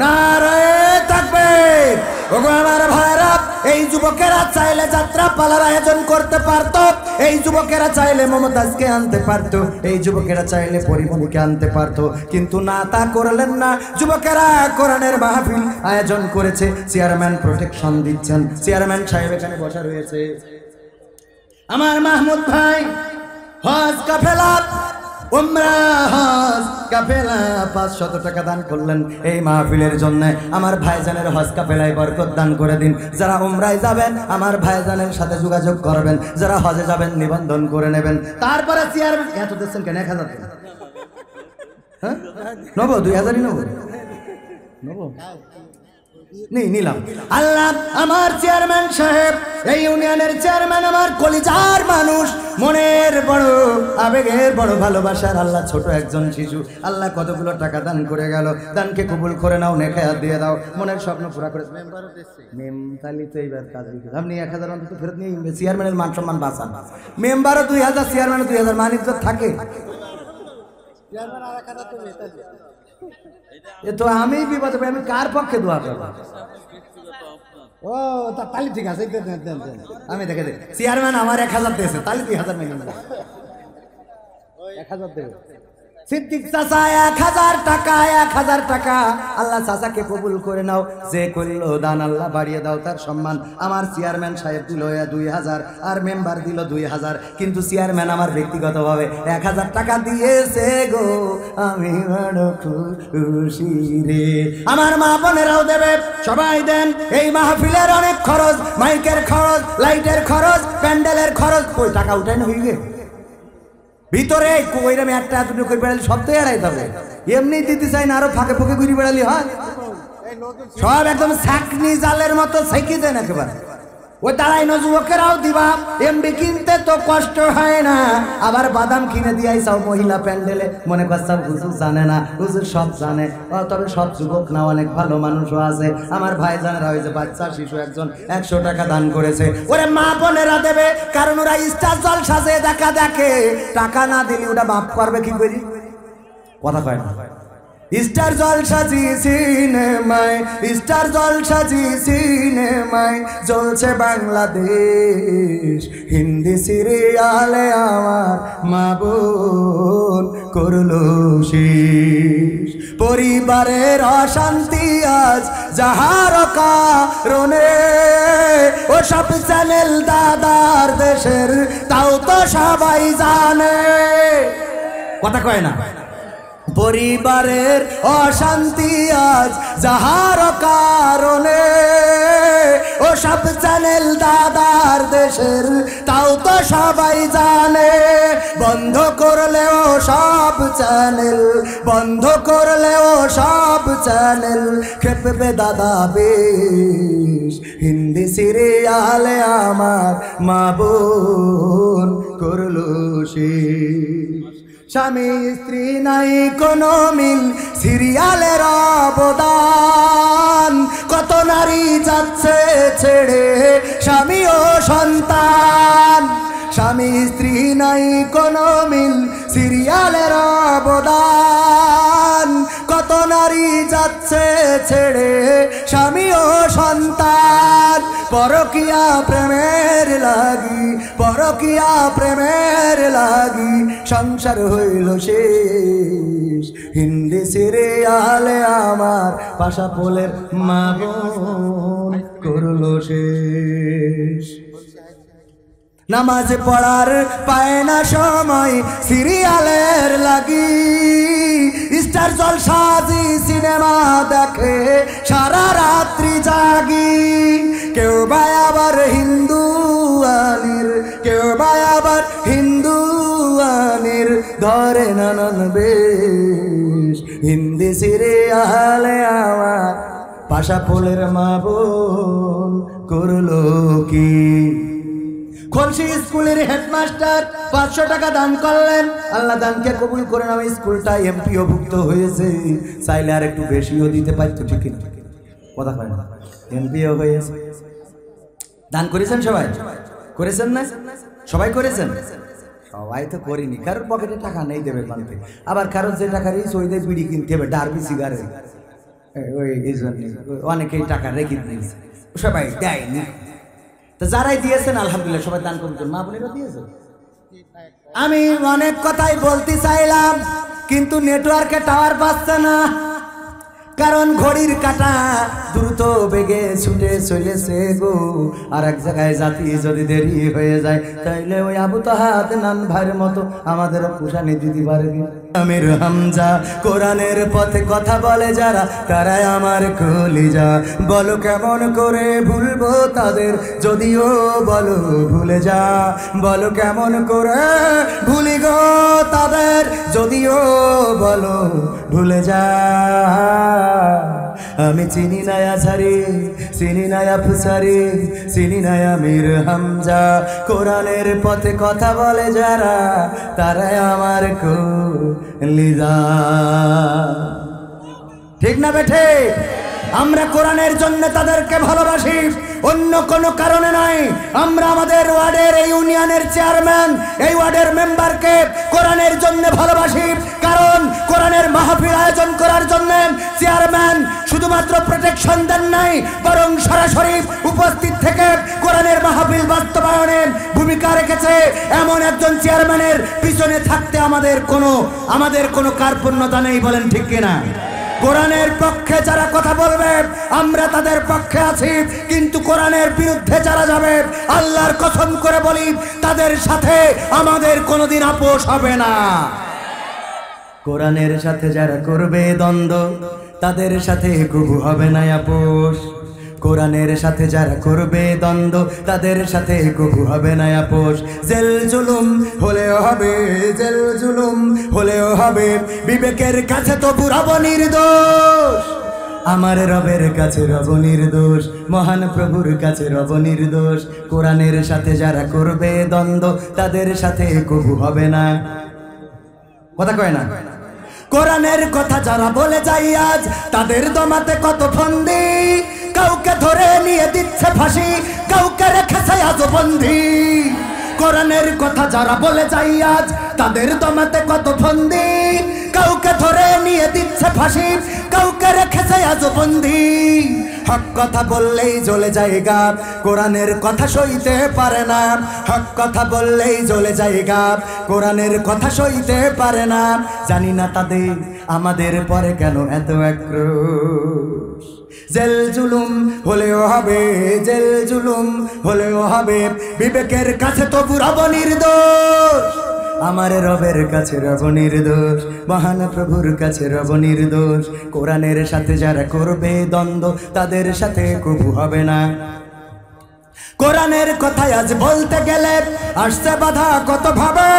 নারায়ে তাকবীর। ওগো আমার ভাইরা, এই যুবকেরা চাইলে যাত্রা পালার আয়োজন করতে পারত, এই যুবকেরা চাইলে মমতাজকে আনতে পারত, এই যুবকেরা চাইলে পরিমণিকে আনতে পারত, কিন্তু না, তা করলেন না। যুবকেরা কোরআনের মাহফিল আয়োজন করেছে, চেয়ারম্যান প্রোটেকশন দিচ্ছেন, চেয়ারম্যান সাহেব এখানে বসা রয়েছে। আমার মাহমুদ ভাই হজ কাফেলা, উমরা হজ কাফেলা 500 টাকা দান করলেন এই মাহফিলের জন্য। আমার ভাইজানের হজ কাফেলায় বরকত দান করে দিন। যারা উমরায় যাবেন আমার ভাইজানের সাথে যোগাযোগ করবেন, যারা হজে যাবেন নিবন্ধন করে নেবেন। তারপরে চেয়ারম্যান এত দিচ্ছেন কেন? 1000 টাকা হ্যাঁ নেবো, 2000ই নেবো, নেবো নিলাম। আল্লাহ আমার চেয়ারম্যান সাহেব, এই ইউনিয়নের চেয়ারম্যান আমার কলিজার মানুষ, মনের বড় আবেগের বড় ভালোবাসার আল্লাহ ছোট একজন শিশু। আল্লাহ কতগুলো টাকা দান করে গেল, দানকে কবুল করে নাও, নেখায়াত দিয়ে দাও, মনের স্বপ্ন পুরা করে। মেমতালিতে এইবার কাজ আপনি 1000 অন্তত ফেরত নিয়ে চেয়ারম্যানের মান সম্মান বাঁচান। মেম্বারও 2000, চেয়ারম্যানও 2000, মানিক থাকে। এ তো আমি বিপদে পাই, আমি কার পক্ষে দোয়া করবো? ও তাহলে ঠিক আছে, আমি দেখে দিই। চেয়ারম্যান আমার 1000 দিয়েছে, তাহলে 2000 মেনে 1000 দেবে। সিদ্দিক চাচা 1000 টাকা, 1000 টাকা। আল্লাহ চাচাকে কবুল করে নাও, যে করলো দান আল্লাহ বাড়িয়ে দাও তার সম্মান। আমার চেয়ারম্যান সাহেব দিল 2000 আর মেম্বার দিল 2000, কিন্তু চেয়ারম্যান আমার ব্যক্তিগতভাবে 1000 টাকা দিয়েছে গো, আমি বড় খুশি রে। আমার মা বোনেরাও দেবে, সবাই দেন। এই মাহফিলের অনেক খরচ, মাইকের খরচ, লাইটের খরচ, প্যান্ডেলের খরচ, ওই টাকা উঠাই না হয়ে গেছে ভিতরে। কইরাম একটা দুটো করে বেড়ালি সব তো এড়াইতে হবে, এমনি দিতে চাই না, আরো ফাঁকে ফুঁকে ঘুরে বেড়ালি হয়। সব একদম ছাকনি জালের মতো ছেঁকে দেন একেবারে। ওই দাঁড়াই না যুবকেরাও দিবা, এমবি কিনতে তো কষ্ট হয় না, আবার বাদাম কিনে দিয়াই চাও মহিলা প্যান্ডেলে। মনে করছাও হুজুর জানে না, হুজুর সব জানে। তবে সব যুবক না, অনেক ভালো মানুষও আছে। আমার ভাই জানেরা ওই যে বাচ্চা শিশু একজন 100 টাকা দান করেছে। ওরে মা বোনেরা দেবে, কারণ ওরা স্টার জল সাজে দেখা দেখে, টাকা না দিলে ওটা বাপ করবে কি করি? কথা কয় না। স্টার জল সাজি সিনেমায়, স্টার জল সাজি সিনেমায়, জ্বলছে বাংলাদেশ। হিন্দি সিরিয়ালে আমার মা বোন করলো শেষ। পরিবারের অশান্তি আজ যাহার কারণে, ও সব চ্যানেল দাদার দেশের, তাও তো সবাই জানে। কথা কয় না। পরিবারের অশান্তি আজ যাহার কারণে, ও সব চ্যানেল দাদার দেশের, তাও তো সবাই জানে। বন্ধ করলেও সব চ্যানেল, বন্ধ করলেও সব চ্যানেল, খেপবে দাদা বেশ। হিন্দি সিরিয়ালে আমার মা বোন করলো শেষ। স্বামী স্ত্রী নাই কোনো মিল, সিরিয়ালের অবদান। কত নারী যাচ্ছে ছেড়ে স্বামী ও সন্তান। স্বামী স্ত্রী নাই কোনো মিল, সিরিয়ালের অবদান। কত নারী যাচ্ছে ছেড়ে স্বামী ও সন্তান। পরকিয়া প্রেমের লাগি, পরকিয়া প্রেমের লাগি, সংসার হইল শেষ। হিন্দি সিরিয়ালে আমার পাশা পোলের মা বোন করলো শেষ। নামাজ পড়ার পায় না সময়, সিরিয়ালের লাগি। স্টার জল সাজি সিনেমা দেখে সারা রাত্রি জাগি। কেউ বা আবার হিন্দু আনির, কেউ বা আবার হিন্দু আনির, ধরে নানান বেশ। হিন্দি সিরিয়ালে আমার পাশা পোলের মা বোন করলো কি? খলসি স্কুলের হেডমাস্টার 500 টাকা দান করলেন। আল্লাহ দানকে কবুল করে নাও। স্কুলটা এমপিও ভুক্ত হয়েছে, চাইলে আর একটু বেশিও দিতে পারতো, ঠিক না? কথা কয় না, এমপিও হয়েছে। দান করেছেন সবাই? করেছেন না? সবাই করেছেন? সবাই তো করিনি, কারোর পকেটে টাকা নেই দেবে পানতে। আবার কারোর যে টাকা রিস ওই দিয়ে বিড়ি কিনতে হবে, ডারবি সিগারেট, ওই এই জন্য অনেকেই টাকা রেখে দিয়েছে, সবাই দেয়নি। তো যারাই দিয়েছেন আলহামদুলিল্লাহ, সবাই দান করুন, মা বোনেরা দিয়েছেন। আমি অনেক কথাই বলতে চাইলাম, কিন্তু নেটওয়ার্কে টাওয়ার পাচ্ছে না, কারণ ঘড়ির কাঁটা দ্রুত বেগে ছুটে চলেছে গো। আর এক জায়গায় জাতি যদি দেরি হয়ে যায়, তাইলে ওই আবু তাহাদ নান ভাইয়ের মতো আমাদের কুশানি দিতে পারে। আমির হামজা কোরআনের পথে কথা বলে যারা, তারাই আমার কলিজা। বলো কেমন করে ভুলবো তাদের, যদিও বলো ভুলে যা। বলো কেমন করে ভুলি গো তাদের, যদিও বলো ভুলে যা। আমি চিনি না আছারি, চিনি না আফসারি, চিনি না আমির হামজা। কোরআনের পথে কথা বলে যারা, তারাই আমার কলিজা। ঠিক না বেঠে? আমরা কোরআনের জন্য তাদেরকে ভালোবাসি, অন্য কোনো কারণে নয়। আমরা আমাদের ওয়ার্ডের, এই ইউনিয়নের চেয়ারম্যান, এই ওয়ার্ডের মেম্বারকে কোরআনের জন্য ভালোবাসি, কারণ কোরআনের মাহফিল আয়োজন করার জন্য চেয়ারম্যান শুধুমাত্র প্রোটেকশন দেন নাই, বরং সরাসরি উপস্থিত থেকে কোরআনের মাহফিল বাস্তবায়নে ভূমিকা রেখেছে। এমন একজন চেয়ারম্যানের পিছনে থাকতে আমাদের কোনো কার্পণ্যতা নেই, বলেন ঠিক কিনা? কোরআনের পক্ষে যারা কথা বলবে আমরা তাদের পক্ষে আছি, কিন্তু কোরআনের বিরুদ্ধে যারা যাবে, আল্লাহর কসম করে বলি, তাদের সাথে আমাদের কোনোদিন আপোষ হবে না। কোরআনের সাথে যারা করবে দ্বন্দ্ব, তাদের সাথে কবু হবে না আপোষ। কোরআনের সাথে যারা করবে দ্বন্দ্ব, তাদের সাথে কবু হবে না আপোষ। জেল জুলুম হলেও হবে, জেল জুলুম হলেও হবে, বিবেকের কাছে তো রব নির্দোষ। আমার রবের কাছে রব নির্দোষ, মহান প্রভুর কাছে রব নির্দোষ। কোরআনের সাথে যারা করবে দ্বন্দ্ব, তাদের সাথে কবু হবে না। কথা কয় না? কোরআনের কথা যারা বলে যায় আজ, তাদের দমাতে কত ফন্দি। কাউকে ধরে নিয়ে দিচ্ছে ফাঁসি, কাউকে রেখেছে আজ বন্দি। কোরআনের কথা যারা বলে যায় আজ, তাদের দমাতে কত ফন্দি। কাউকে ধরে নিয়ে দিচ্ছে ফাঁসি, কাউকে রেখেছে আজ বন্দি। হক কথা বললেই জ্বলে যায় গাব, কোরআনের কথা সইতে পারে না। হক কথা বললেই জ্বলে যায় গাব, কোরআনের কথা সইতে পারে না। জানি না তাদের আমাদের পরে কেন এত আক্রোশ। জেল জুলুম হলেও হবে, জেল জুলুম হলেও হবে, বিবেকের কাছে তো রব নির্দোষ। আমার রবের কাছে রব নির্দোষ, মহান প্রভুর কাছে রব নির্দোষ। কোরআনের সাথে যারা করবে দ্বন্দ্ব, তাদের সাথে কবু হবে না। কোরআনের কথা আজ বলতে গেলে আসছে বাধা কত ভাবে।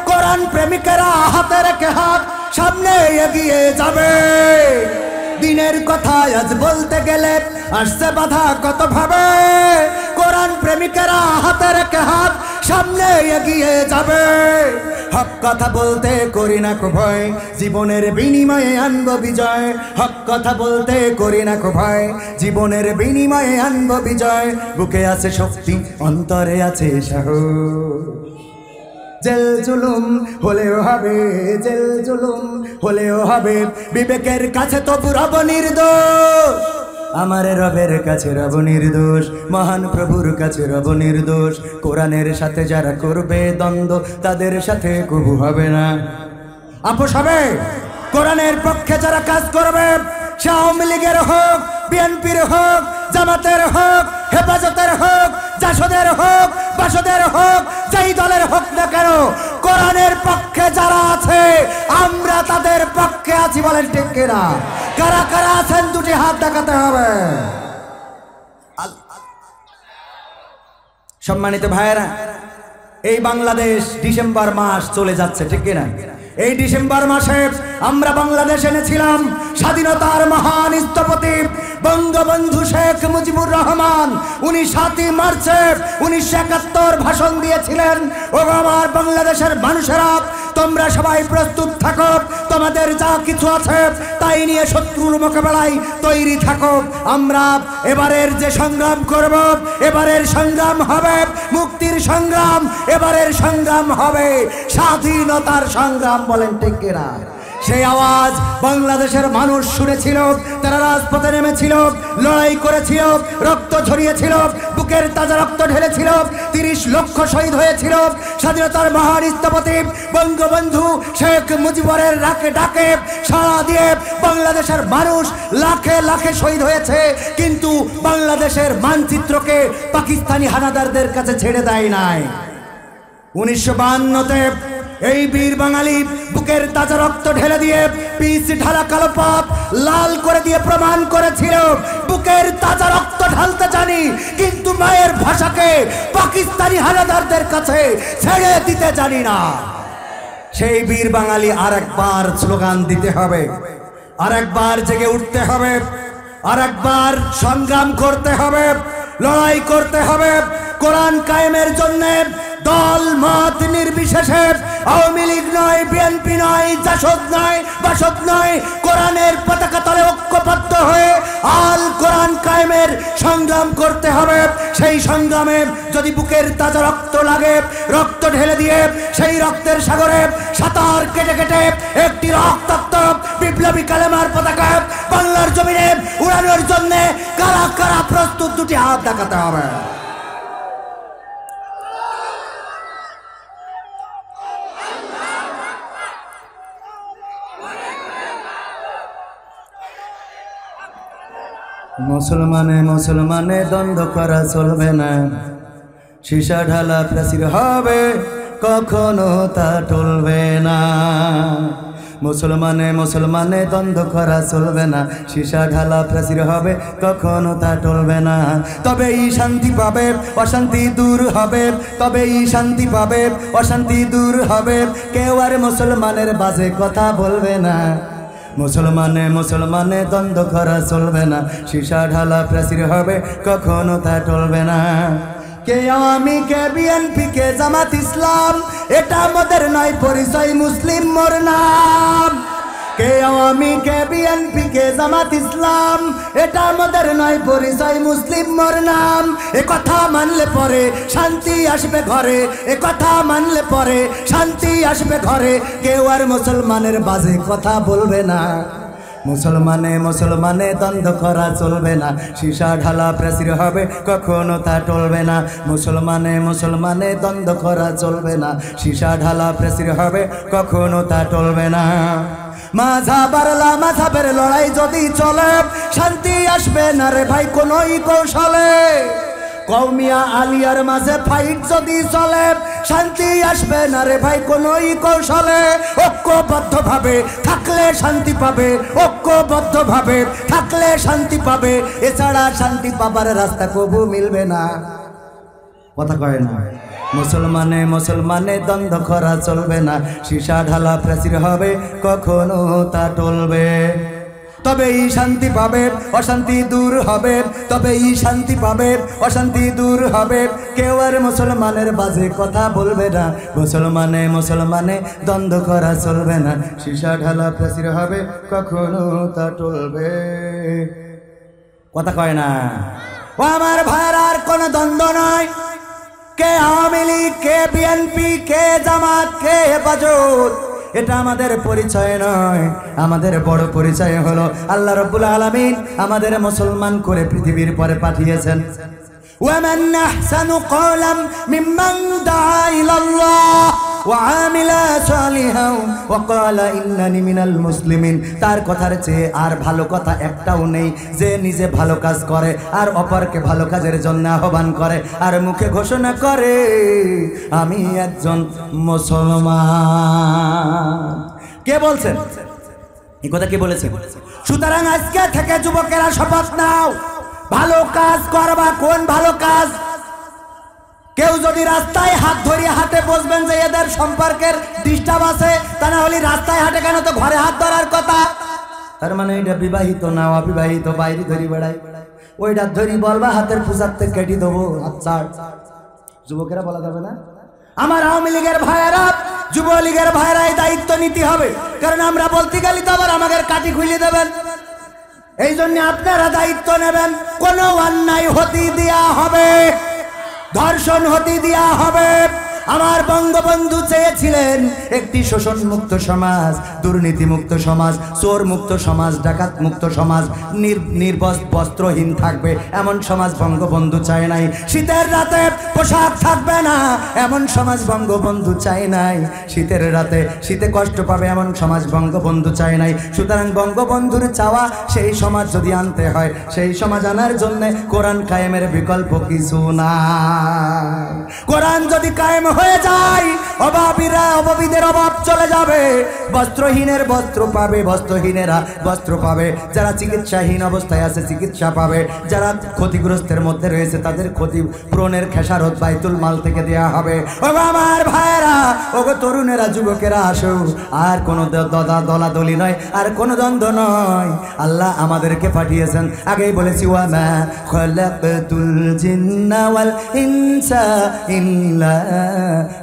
কোরআন প্রেমিকেরা হাতে রেখে হাত সামনে এগিয়ে যাবে। দিনের কথা আজ বলতে গেলে আসছে বাধা কত ভাবে। কোরআন প্রেমিকেরা হাতে রেখে হাত সামনে এগিয়ে যাবে। হক কথা বলতে করি না কো ভয়, জীবনের বিনিময়ে আনবো বিজয়। হক কথা বলতে করি না কো ভয়, জীবনের বিনিময়ে আনবো বিজয়। বুকে আছে শক্তি, অন্তরে আছে সাহস। জেল জুলুম হলেও হবে, জেল জুলুম হলেও হবে, বিবেকের কাছে তো রব নির্দোষ। আমার রবের কাছে রব নির্দোষ, মহান প্রভুর কাছে রব নির্দোষ। কোরআনের সাথে যারা করবে দ্বন্দ্ব, তাদের সাথে কবু হবে না আপোষ হবে। কোরআনের পক্ষে যারা কাজ করবে, সে আওয়ামী লীগের হোক, বিএনপির হোক, জামাতের হোক, হেফাজতের হোক, জাসদের হোক, বাসদের হোক, যেই দলের হোক না কেন, কোরআনের পক্ষে যারা আছে আমরা তাদের পক্ষে আছি, বলেন ঠিক কিনা? কারা কারা আছেন দুটি হাত দেখাতে হবে। সম্মানিত ভাইয়েরা, এই বাংলাদেশ ডিসেম্বর মাস চলে যাচ্ছে, ঠিক কিনা? এই ডিসেম্বর মাসে আমরা বাংলাদেশ এনেছিলাম স্বাধীনতার মহান স্থপতি বঙ্গবন্ধু শেখ মুজিবুর রহমান। উনি 7ই মার্চে 1971 ভাষণ দিয়েছিলেন, ও আমার বাংলাদেশের মানুষেরা, তোমরা সবাই প্রস্তুত থাকো, তোমাদের যা কিছু আছে তাই নিয়ে শত্রুর মোকাবেলায় তৈরি থাকো। আমরা এবারের যে সংগ্রাম করব, এবারের সংগ্রাম হবে মুক্তির সংগ্রাম, এবারের সংগ্রাম হবে স্বাধীনতার সংগ্রাম, বলেন ঠিক কিনা? সেই আওয়াজ বাংলাদেশের মানুষ শুনেছিল। তারা রাজপথে নেমেছিল, লড়াই করেছিল, রক্ত ঝরিয়েছিল, বুকের তাজা রক্ত ঢেলেছিল। 30 লক্ষ শহীদ হয়েছিল। স্বাধীনতার মহান স্থপতি বঙ্গবন্ধু শেখ মুজিবুরের ডাকে সাড়া দিয়ে বাংলাদেশের মানুষ লাখে লাখে শহীদ হয়েছে। কিন্তু বাংলাদেশের মানচিত্রকে পাকিস্তানি হানাদারদের কাছে ছেড়ে দেয় নাই। 1952-তে এই বীর বাঙালি বুকের তাজা রক্ত ঢেলে দিয়ে পিচ ঢালা কালো পথ লাল করে দিয়ে প্রমাণ করেছিল, বুকের তাজা রক্ত ঢালতে জানি, কিন্তু মায়ের ভাষাকে পাকিস্তানি হানাদারদের কাছে ছেড়ে দিতে জানি না। সেই বীর বাঙালি আরেকবার স্লোগান দিতে হবে, আরেকবার জেগে উঠতে হবে, আরেকবার সংগ্রাম করতে হবে, লড়াই করতে হবে কোরআন কায়েমের জন্য। দল মত নির্বিশেষে, আওয়ামী লীগ নয়, বিএনপি নয়, জাসদ নয়, বাসদ নয়, কোরআনের পতাকা তলে ঐক্যবদ্ধ হয়ে আল কোরআন কায়েমের সংগ্রাম করতে হবে। সেই সংগ্রামে যদি বুকের তাজা রক্ত লাগে, রক্ত ঢেলে দিয়ে সেই রক্তের সাগরে সাঁতার কেটে কেটে একটি রক্তাক্ত বিপ্লবী কালেমার পতাকা বাংলার জমিনে উড়ানোর জন্য কারা কারা প্রস্তুত, দুটি হাত দেখাতে হবে। মুসলমানে মুসলমানে দ্বন্দ্ব করা চলবে না, সীসা ঢালা প্রাচীর হবে, কখনো তা টলবে না। মুসলমানে মুসলমানে দ্বন্দ্ব করা চলবে না, সীসা ঢালা প্রাচীর হবে, কখনো তা টলবে না। তবেই শান্তি পাবে, অশান্তি দূর হবে, তবেই শান্তি পাবে, অশান্তি দূর হবে। কেউ আর মুসলমানের বাজে কথা বলবে না। মুসলমানে মুসলমানে দ্বন্দ্ব করা চলবে না, সীসা ঢালা প্রাচীর হবে, কখনো তা টলবে না। কে আওয়ামী, কে বিএনপি, কে জামাত ইসলাম, এটা আমাদের নয় পরিচয়, মুসলিম মোর নাম। কে আওয়ামী, কে বিএনপি, কে জামাত ইসলাম, এটা আমাদের নয় পরিচয়, মুসলিম মোর নাম। এ কথা মানলে পরে শান্তি আসবে ঘরে, এ কথা মানলে পরে শান্তি আসবে ঘরে। কেউ আর মুসলমানের বাজে কথা বলবে না। মুসলমানে মুসলমানে দ্বন্দ্ব করা চলবে না, সীসা ঢালা প্রাচীর হবে, কখনো তা টলবে না। মুসলমানে মুসলমানে দ্বন্দ্ব করা চলবে না, সীসা ঢালা প্রাচীর হবে, কখনো তা টলবে না। মাঝাবারলা মাঝাবের লড়াই যদি চলে, শান্তি আসবে না রে ভাই কোনোই কৌশলে। কওমিয়া আলিয়ার মাঝে ফাইট যদি চলে, শান্তি আসবে না রে ভাই কোনোই কৌশলে। ঐক্যবদ্ধ ভাবে থাকলে শান্তি পাবে, ঐক্যবদ্ধ ভাবে থাকলে শান্তি পাবে, এছাড়া শান্তি পাবার রাস্তা কবু মিলবে না। কথা কয় না। মুসলমানে মুসলমানে দ্বন্দ্ব করা চলবে না, সীসা ঢালা প্রাচীর হবে, কখনো তা টলবে। তবেই শান্তি পাবে, অশান্তি দূর হবে, তবেই শান্তি পাবে, অশান্তি দূর হবে। কেউ আর মুসলমানের বাজে কথা বলবে না। মুসলমানে মুসলমানে দ্বন্দ্ব করা চলবে না, সীসা ঢালা প্রাচীর হবে, কখনো তা টলবে। কথা কয় না। ও আমার ভাইয়ের আর কোনো দ্বন্দ্ব নয়। কে আওয়ামী লীগ, কে বিএনপি, কে জামাত, কে হেফাজত, এটা আমাদের পরিচয় নয়। আমাদের বড় পরিচয় হলো আল্লাহ রাব্বুল আলামিন আমাদের মুসলমান করে পৃথিবীর পরে পাঠিয়েছেন। ওয়ামান আহসানু কওলাম মিম্মান দাআ ইলাল্লাহ ওয়া আমিলা সালিহান ওয়া ক্বালা ইন্নানি মিনাল মুসলিমিন। তার কথার চেয়ে আর ভালো কথা একটাও নেই, যে নিজে ভালো কাজ করে আর অপরকে ভালো কাজের জন্য আহ্বান করে আর মুখে ঘোষণা করে আমি একজন মুসলমান। কে বলছেন এই কথা? কে বলেছে? সুতরাং আজকে থেকে যুবকেরা শপথ নাও, ভালো কাজ করবা। কোন ভালো কাজ? কেউ যদি রাস্তায় হাত ধরিয়ে হাতে বসবেন যে এদের সম্পর্কের ডিস্টার্ব আছে, তা না হলে রাস্তায় হাঁটে কেন? তো ঘরে হাত ধরার কথা। তার মানে এটা বিবাহিত না অবিবাহিত বাইরে ধরি বেড়াই, ওইটা ধরি বলবা হাতের পূজাতে কেটে দেবো। আচ্ছা যুবকেরা বলা যাবে না? আমার আওয়ামী লীগের ভাইয়েরা, যুবলীগের ভাইয়েরা এই দায়িত্ব নিতে হবে, কারণ আমরা বলতে গেলে তো আবার আমাদের কাটি খুলে দেবেন। এই জন্য আপনারা দায়িত্ব নেবেন। কোনো অন্যায় হতে দেয়া হবে, ধর্ষণ হতে দেয়া হবে, আমার বঙ্গবন্ধু চেয়েছিলেন একটি শোষণ মুক্ত সমাজ, দুর্নীতি মুক্ত সমাজ, চোর মুক্ত সমাজ, ডাকাত মুক্ত সমাজ, বস্ত্রহীন থাকবে এমন সমাজ বঙ্গবন্ধু চায় নাই। শীতের রাতে পোশাক থাকবে না এমন সমাজ বঙ্গবন্ধু চায় নাই। শীতের রাতে শীতে কষ্ট পাবে এমন সমাজ বঙ্গবন্ধু চায় নাই। সুতরাং বঙ্গবন্ধুর চাওয়া সেই সমাজ যদি আনতে হয়, সেই সমাজ আনার জন্য কোরআন কায়েমের বিকল্প কিছু না। কোরআন যদি কায়েম হয়ে যায়, অভাবীদের অভাব চলে যাবে, বস্ত্রহীনের বস্ত্র পাবে, বস্ত্রহীনেরা বস্ত্র পাবে, যারা চিকিৎসাহীন অবস্থায় আছে চিকিৎসা পাবে, যারা ক্ষতিগ্রস্তের মধ্যে রয়েছে তাদের ক্ষতি পূরণের খেসারত বাইতুল মাল থেকে দেয়া হবে। ওগো আমার ভাইয়েরা, ওগো তরুণেরা, যুবকেরা, আসো। আর কোনো দলাদলি নয়, আর কোনো দ্বন্দ্ব নয়। আল্লাহ আমাদেরকে পাঠিয়েছেন, আগেই বলেছি, ওয়া মা খালাকতুল জিন্না ওয়াল ইনসা ইল্লা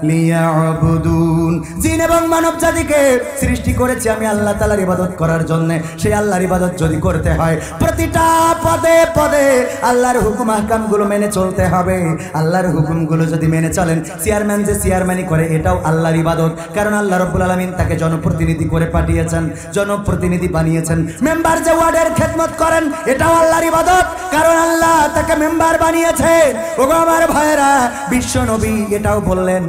লিয়াবুদুন। জিন এবং মানব জাতিকে সৃষ্টি করেছি আমি আল্লাহ তাআলার ইবাদত করার জন্য। সেই আল্লাহর ইবাদত যদি করতে হয়, প্রতিটা পদে পদে আল্লাহর হুকুম আহকামগুলো মেনে চলতে হবে। আল্লাহর হুকুমগুলো যদি মেনে চলেন, চেয়ারম্যান যে চেয়ারম্যানই করে এটাও আল্লাহর ইবাদত, কারণ আল্লাহ রাব্বুল আলামিন তাকে জনপ্রতিনিধি করে পাঠিয়েছেন, জনপ্রতিনিধি বানিয়েছেন। মেম্বার যে ওয়ার্ডের খেদমত করেন এটাও আল্লাহর ইবাদত, কারণ আল্লাহ তাকে মেম্বার বানিয়েছে। ওগো আমার ভাইয়েরা, বিশ্ব নবী এটাও বললেন,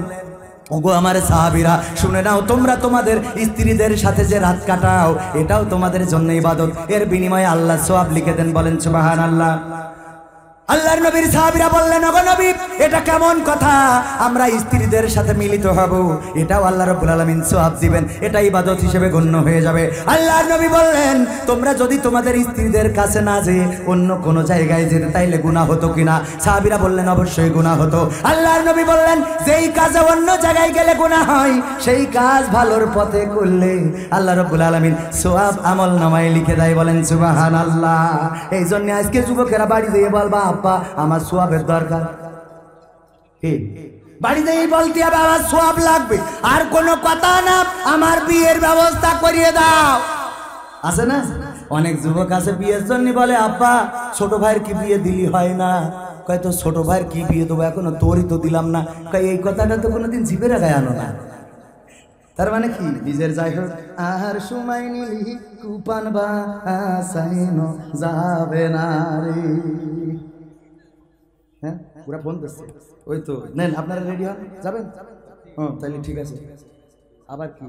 ওগো আমার সাহাবীরা শুনে নাও, তোমরা তোমাদের স্ত্রীদের সাথে যে রাত কাটাও এটাও তোমাদের জন্য ইবাদত, এর বিনিময়ে আল্লাহ সওয়াব লিখে দেন। বলেন সুবহানাল্লাহ। আল্লাহর নবীর সাহাবীরা বললেন, ওগো নবী এটা কেমন কথা, আমরা স্ত্রীদের সাথে মিলিত হব, এটাও আল্লাহ রাব্বুল আলামিন সওয়াব দিবেন, এটা ইবাদত হিসেবে গণ্য হয়ে যাবে। আল্লাহর নবী বললেন, তোমরা যদি তোমাদের স্ত্রীদের কাছে না যেয়ে অন্য কোনো জায়গায় যেতে তাইলে গুনাহ হতো কিনা? সাহাবীরা বললেন, অবশ্যই গুনাহ হতো। আল্লাহর নবী বললেন, যেই কাজে অন্য জায়গায় গেলে গুনাহ হয় সেই কাজ ভালোর পথে করলে আল্লাহ রাব্বুল আলামিন সওয়াব আমল নামায় লিখে দেয়। বলেন সুবহানাল্লাহ। এই জন্য আজকে যুবকেরা বাড়ি দিয়ে বলবা, আব্বা আমার সোয়াবের দরকার, বাড়িতে বলতে হবে আমার সোয়াব লাগবে, আর কোনো কথা না, আমার বিয়ের ব্যবস্থা করিয়ে দাও। আছে না অনেক যুবক আছে বিয়ের জন্য বলে, আব্বা ছোট ভাইয়ের কি বিয়ে দিলি হয় না? কয় তো ছোট ভাইয়ের কি বিয়ে দেবো, এখনো তোরই তো দিলাম না। কয় এই কথাটা তো কোনোদিন জিভে গায়ে আনো না। তার মানে কি, নিজের যাই হোক আর সময় নিলি কুপান বাসাইনো যাবে না রে। হ্যাঁ পুরা ফোন করছে, ওই তো নেন আপনারা রেডি হন, যাবেন? হ্যাঁ তাহলে ঠিক আছে। আবার কি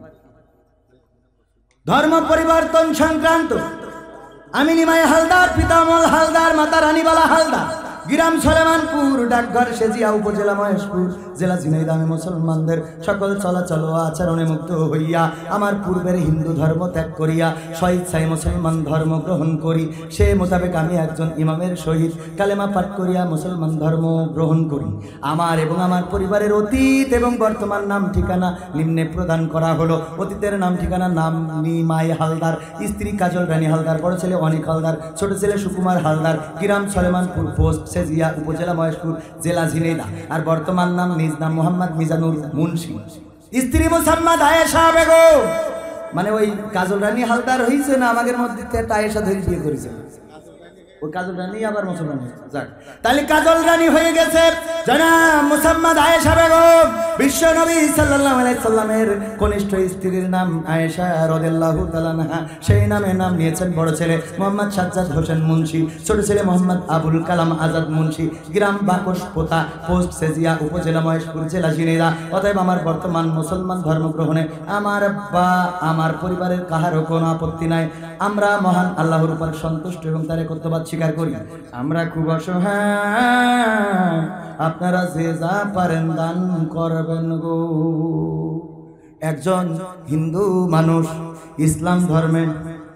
ধর্ম পরিবর্তন সংক্রান্ত, আমি নিমাই হালদার, পিতামল হালদার, মাতা রানীবালা হালদার, গ্রাম সলেমানপুর, ডাকঘর সেজিয়া, উপজেলা মহেশপুর, জেলা ঝিনাইদহ। মুসলমানদের সকল চলাচল ও আচরণে মুক্ত হইয়া আমার পূর্বের হিন্দু ধর্ম ত্যাগ করিয়া স্বেচ্ছায় মুসলমান ধর্ম গ্রহণ করি। সে মোতাবেক আমি একজন ইমামের সহিত কালেমা পাঠ করিয়া মুসলমান ধর্ম গ্রহণ করি। আমার এবং আমার পরিবারের অতীত এবং বর্তমান নাম ঠিকানা নিম্নে প্রদান করা হলো। অতীতের নাম ঠিকানা: নাম নিমাই হালদার, স্ত্রী কাজল রানী হালদার, বড় ছেলে অনিক হালদার, ছোট ছেলে সুকুমার হালদার, গ্রাম সলেমানপুর, পোস্ট সেজিয়া, উপজেলা মহেশপুর, জেলা ঝিনাইদহ। আর বর্তমান নাম নিজ নাম মোহাম্মদ মিজানুর মুন্সি। স্ত্রী মুসাম্মাদ আয়েশা বেগম, মানে ওই কাজল রানী হালদার হয়েছে না আমাদের মধ্যে একটা আয়েশা ধরে বিয়ে করেছে, ওই কাজল রানী আবার মুসলমান হয়েছে। যাক, তাহলে কাজল রানী হয়ে গেছে জনাব মুসাম্মাদ আয়েশা বেগম। বিশ্ব নবী সাল্লাল্লাহু আলাইহি সাল্লামের কনিষ্ঠ স্ত্রীর নাম আয়েশা রাদিয়াল্লাহু তাআলা আনহা। সেই নামে নাম নিয়েছেন বড় ছেলে মোহাম্মদ সাজ্জাদ হোসেন মুন্সি, ছোট ছেলে মোহাম্মদ আবুল কালাম আজাদ মুন্সি, গ্রাম বাকশ পোতা, পোস্ট সেজিয়া, উপজেলা মহেশপুর, জেলা ঝিনাইদহ। অতএব আমার বর্তমান মুসলমান ধর্মগ্রহণে আমার বা আমার পরিবারের কাহারও কোনো আপত্তি নাই। আমরা মহান আল্লাহর উপর সন্তুষ্ট এবং তার একত্ববাদ স্বীকার করি। আমরা খুব অসহায়, আপনারা যে যা পারেন দান করবেন গো। একজন হিন্দু মানুষ ইসলাম ধর্মে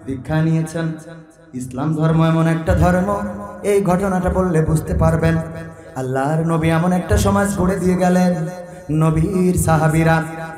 দীক্ষা নিয়েছেন। ইসলাম ধর্ম এমন একটা ধর্ম, এই ঘটনাটা বললে বুঝতে পারবেন। আল্লাহর নবী এমন একটা সমাজ গড়ে দিয়ে গেলেন, নবীর সাহাবীরা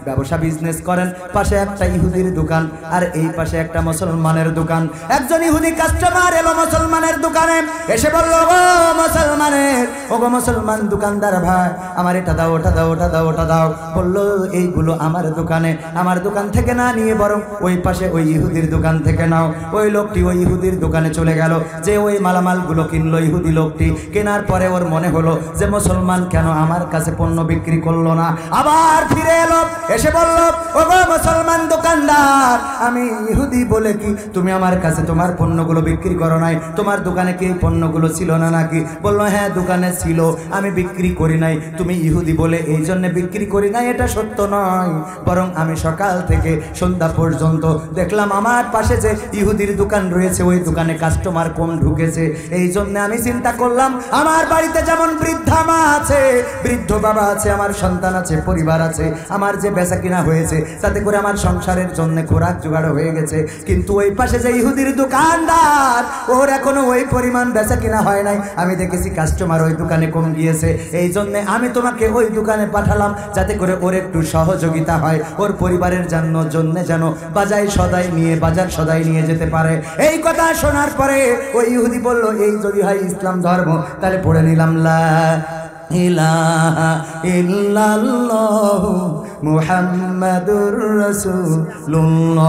ব্যবসা বিজনেস করেন, পাশে একটা ইহুদির দোকান আর এই পাশে একটা মুসলমানের দোকান। একজন ইহুদি কাস্টমার এলো মুসলমানের দোকানে, এসে বলল, ও মুসলমানের, ও গো মুসলমান দোকানদার ভাই, আমার এটা দাও, ওটা দাও, ওটা দাও, ওটা দাও। বললো এইগুলো আমার দোকানে, আমার দোকান থেকে না নিয়ে বরং ওই পাশে ওই ইহুদির দোকান থেকে নাও। ওই লোকটি ওই ইহুদির দোকানে চলে গেল, যে ওই মালামালগুলো কিনলো ইহুদি লোকটি। কেনার পরে ওর মনে হলো যে মুসলমান কেন আমার কাছে পণ্য বিক্রি করলো না। আবার ফিরে এলো, এসে বলল, ও গো মুসলমান দোকানদার, আমি ইহুদি বলে কি তুমি আমার কাছে তোমার পণ্যগুলো বিক্রি করো নাই? তোমার দোকানে কি এই পণ্যগুলো ছিল না নাকি? বললো, হ্যাঁ দোকানে ছিল, আমি বিক্রি করি নাই। তুমি ইহুদি বলে এই জন্য বিক্রি করি নাই এটা সত্য নয়, বরং আমি সকাল থেকে সন্ধ্যা পর্যন্ত দেখলাম আমার পাশে যে ইহুদির দোকান রয়েছে ওই দোকানে কাস্টমার কম ঢুকেছে। এই জন্য আমি চিন্তা করলাম আমার বাড়িতে যেমন বৃদ্ধা মা আছে, বৃদ্ধ বাবা আছে, আমার সন্তান আছে, পরিবার আছে, আমার যে বেচা কিনা হয়েছে তাতে করে আমার সংসারের জন্য খোরাক জোগাড় হয়ে গেছে। কিন্তু ওই পাশে যে ইহুদির দোকানদার, ওর এখনো ওই পরিমাণ বেচা কিনা হয় নাই। আমি দেখেছি কাস্টমার ওই দোকানে কম গিয়েছে, এই জন্য আমি তোমাকে ওই দোকানে পাঠালাম যাতে করে ওর একটু সহযোগিতা হয়, ওর পরিবারের জন্য যেন বাজার সদাই নিয়ে যেতে পারে। এই কথা শোনার পরে ওই ইহুদি বলল, এই যদি হয় ইসলাম ধর্ম তাহলে পড়ে নিলাম লা ইলাহা ইল্লাল্লাহু মুহাম্মাদুর রাসূলুল্লাহ।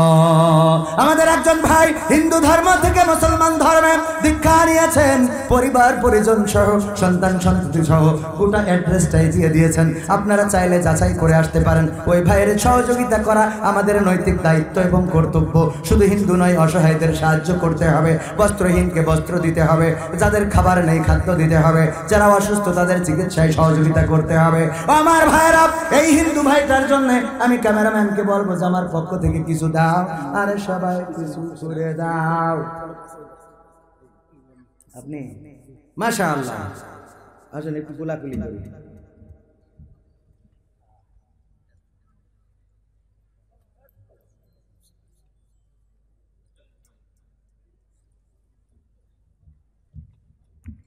আমাদের একজন ভাই হিন্দু ধর্ম থেকে মুসলমান ধর্মে দীক্ষা নিয়েছেন, পরিবার পরিজন সহ সন্তান সন্ততি সহ গোটা অ্যাড্রেসটাই দিয়ে দিয়েছেন। আপনারা চাইলে যাচাই করে আসতে পারেন। ওই ভাইয়ের সহযোগিতা করা আমাদের নৈতিক দায়িত্ব এবং কর্তব্য। শুধু হিন্দু নয়, অসহায়দের সাহায্য করতে হবে, বস্ত্রহীনকে বস্ত্র দিতে হবে, যাদের খাবার নেই খাদ্য দিতে হবে, যারা অসুস্থ তাদের চিকিৎসায় সহযোগিতা করতে হবে। আমার ভাইয়েরা, এই হিন্দু ভাইটার জন্য আমি ক্যামেরাম্যানকে বলবো যে আমার পক্ষ থেকে কিছু দাও, আরে সবাই কিছু করে দাও। আপনি মাশাআল্লাহ আসলে একটু কোলাকুলি করি।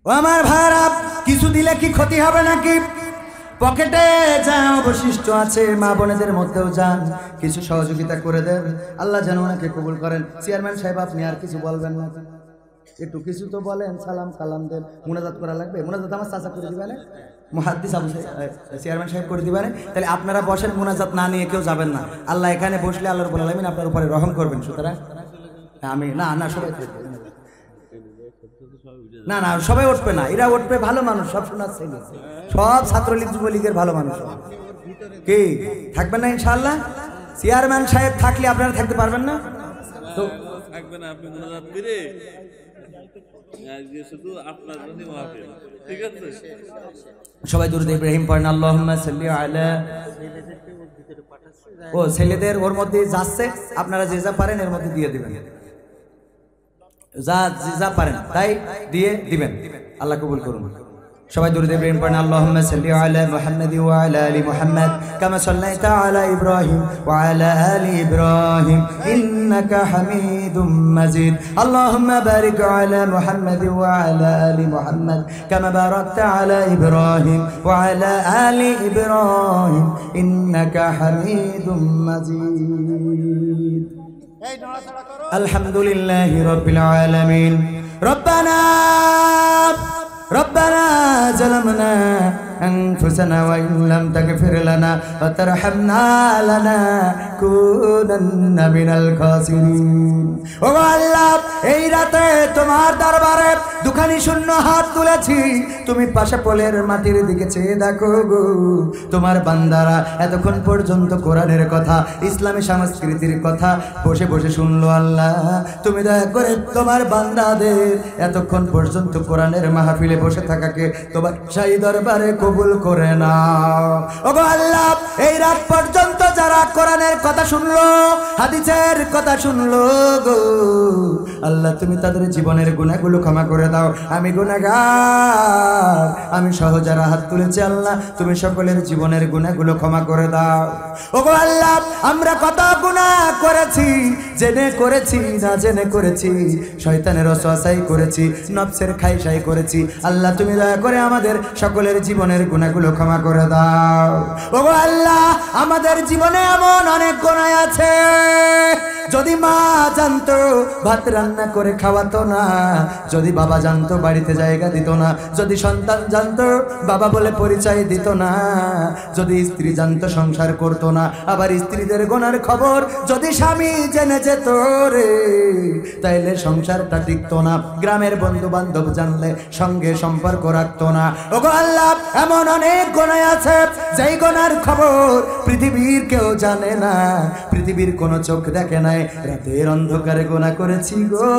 ও আমার ভাইরা, কিছু দিলে কি ক্ষতি হবে নাকি? পকেটে যা অবশিষ্ট আছে মা বোনেদের মধ্যেও যান, কিছু সহযোগিতা করে দেন, আল্লাহ যেন ওনাকে কবুল করেন। চেয়ারম্যান সাহেব, আপনি আর কিছু বলবেন না? একটু কিছু তো বলেন, সালাম কালাম দেন, মুনাজাত করা লাগবে। মুনাজাত আমার চাচা করে দিবেন, মুহাদ্দিস আবু চেয়ারম্যান সাহেব করে দিবেন। তাহলে আপনারা বসেন, মুনাজাত না নিয়ে কেউ যাবেন না। আল্লাহ এখানে বসলে আল্লাহ রাব্বুল আলামিন আপনার উপরে রহম করবেন। সুতরাং আমি না সবাই না সবাই উঠবে না, এরা উঠবে ভালো মানুষ, সব শোনার ছেলে, সব ছাত্রলীগ যুবলীগের ভালো মানুষ। কি থাকবেন না ইনশাআল্লাহ? চেয়ারম্যান সাহেব থাকলে আপনারা থাকতে পারবেন না তো? থাকবেন আপনি মুনাজাত করে আজকে শুধু আপনার জন্য মাহফিল, ঠিক আছে? সবাই দুরূদ ইব্রাহিম পড়েন, আল্লাহুম্মা সাল্লি আলা। ও ছেলেদের ওর মধ্যে যাচ্ছে, আপনারা যে যা পারেন এর মধ্যে দিয়ে দিবেন, যা পারেন তাই দিয়ে দিবেন। আল্লাহ কবুল করুন। সবাই দুরূদ ইব্রাহিম পড়েন, আল্লাহুম্মা সাল্লি আলা মুহাম্মাদ ওয়া আলা আলি মুহাম্মাদ কামা সাল্লাইতা আলা ইব্রাহিম ওয়া আলা আলি ইব্রাহিম ইন্নাকা হামিদুম মাজিদ। আল্লাহুম্মা বারিক আলা মুহাম্মাদ ওয়া আলা আলি মুহাম্মাদ কামা বারাকতা আলা ইব্রাহিম ওয়া আলা আলি ইব্রাহিম ইন্নাকা হামিদুম মাজিদ। আলহামদুলিল্লাহি রাব্বিল আলামিন। ربنا ظلمنا أنفسنا وإن لم تغفر لنا وترحمنا لنكونن من الخاسرين। ও আল্লাহ, এই রাতে তোমার দরবারে দুখানি শূন্য হাত তুলেছি। তুমি পাশে পোলের মাটির দিকে চেয়ে দেখো গো, তোমার বান্দারা এতক্ষণ পর্যন্ত কোরআনের কথা, ইসলামী সংস্কৃতির কথা বসে বসে শুনলো। আল্লাহ, তুমি দয়া করে তোমার বান্দাদের এতক্ষণ পর্যন্ত কোরআনের মাহফিলে বসে থাকাকে তোমার শাহী দরবারে কবুল করে নাও। ওগো আল্লাহ, এই রাত পর্যন্ত যারা কোরআনের কথা শুনলো, হাদিসের কথা শুনলো গো, আল্লাহ তুমি তাদের জীবনের গুনাহগুলো ক্ষমা করে দাও। আমি গুনাহগার, আমি সহ যারা হাত তুলেছে আল্লাহ তুমি সকলের জীবনের গুনাহগুলো ক্ষমা করে দাও। ওগো আল্লাহ আমরা কত গুনাহ করেছি, জেনে করেছি না জেনে করেছি, শয়তানের ওয়াসওয়াসায় করেছি, নফসের খাইশাই করেছি। আল্লাহ তুমি দয়া করে আমাদের সকলের জীবনের গুনাহগুলো ক্ষমা করে দাও। ওগো আল্লাহ আমাদের জীবনে এমন অনেক গুনাহ আছে, যদি মা জানতো ভাত রান্না করে খাওয়াতো না, যদি বাবা জানতো বাড়িতে জায়গা দিত না, যদি সন্তান জানতো বাবা বলে পরিচয় দিত না, যদি স্ত্রী জানতো সংসার করতো না, আবার স্ত্রীদের গুনার খবর যদি স্বামী জেনে যেত রে, তাইলে সংসারটা টিকতো না, গ্রামের বন্ধু বান্ধব জানলে সঙ্গে সম্পর্ক রাখতো না। ওগো আল্লাহ এমন অনেক গুনাহ আছে যেই গুনার খবর পৃথিবীর কেউ জানে না, পৃথিবীর কোনো চোখ দেখে নাই। রাতের অন্ধকারে গুনাহ করেছি গো,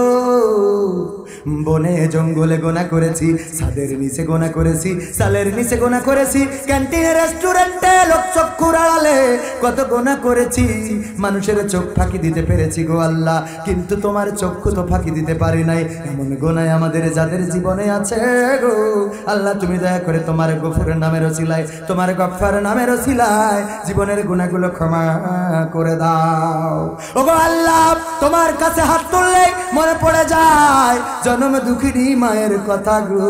বনে জঙ্গলে গুনাহ করেছি, ছাদের নিচে গুনাহ করেছি, সালের নিচে গুনাহ করেছি, ক্যান্টিনে রেস্টুরেন্টে লোক চক্ষুর আড়ালে কত গুনাহ করেছি, মানুষের চোখ ফাঁকি দিতে পেরেছি গো আল্লাহ, কিন্তু তোমার চক্ষু তো ফাঁকি দিতে পারি নাই। এমন গুনাহ আমাদের যাদের জীবনে আছে গো আল্লাহ তুমি দয়া করে তোমার গফুরের নামের ওসিলায়, তোমার গফফার নামের ওসিলায় জীবনের গুনাহগুলো ক্ষমা করে দাও। ওগো আল্লাহ তোমার কাছে হাত তুললে মনে পড়ে যায় জন্ম দুঃখিনী মায়ের কথা গো,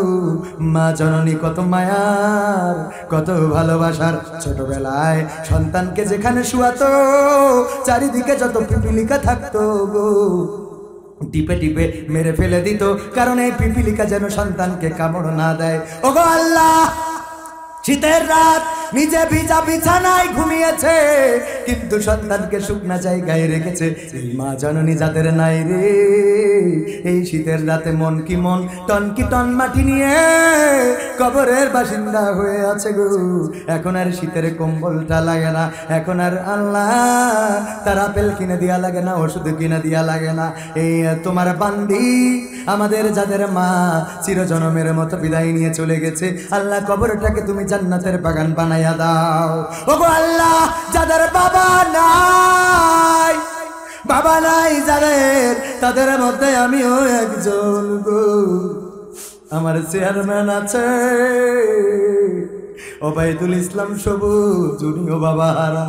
মা জননী কত মায়ার কত ভালোবাসার, ছোটবেলায় সন্তানকে যেখানে শুয়াতো চারিদিকে যত পিপিলিকা থাকতো গো, টিপে টিপে মেরে ফেলে দিত, কারণ এই পিপিলিকা যেন সন্তানকে কামড় না দেয়। ওগো আল্লাহ শীতের রাত নিজে ভিজা বিছানায় ঘুমিয়েছে, কিন্তু সন্তানকে শুকনা জায়গায় রেখেছে। এই মা জননী যাদের নাই রে, এই শীতের রাতে মন কি মন টন কি টন মাটি নিয়ে কবরের বাসিন্দা হয়ে আছে গো। এখন আর শীতের কম্বলটা লাগে না, এখন আর আল্লাহ তার আপেল কিনে দিয়া লাগে না, ওষুধ কিনে দিয়া লাগে না। এই তোমার বান্দি আমাদের যাদের মা চিরজনমের মতো বিদায় নিয়ে চলে গেছে, আল্লাহ কবরটাকে তুমি জান্নাতের বাগান বানাইয়া দাও। ওগো আল্লাহ যাদের বাবা নাই, বাবা নাই যাদের, তাদের মধ্যে আমিও একজন গো। আমার চেয়ারম্যান আছে ওবায়দুল ইসলাম সবুজ, উনিও বাবা হারা।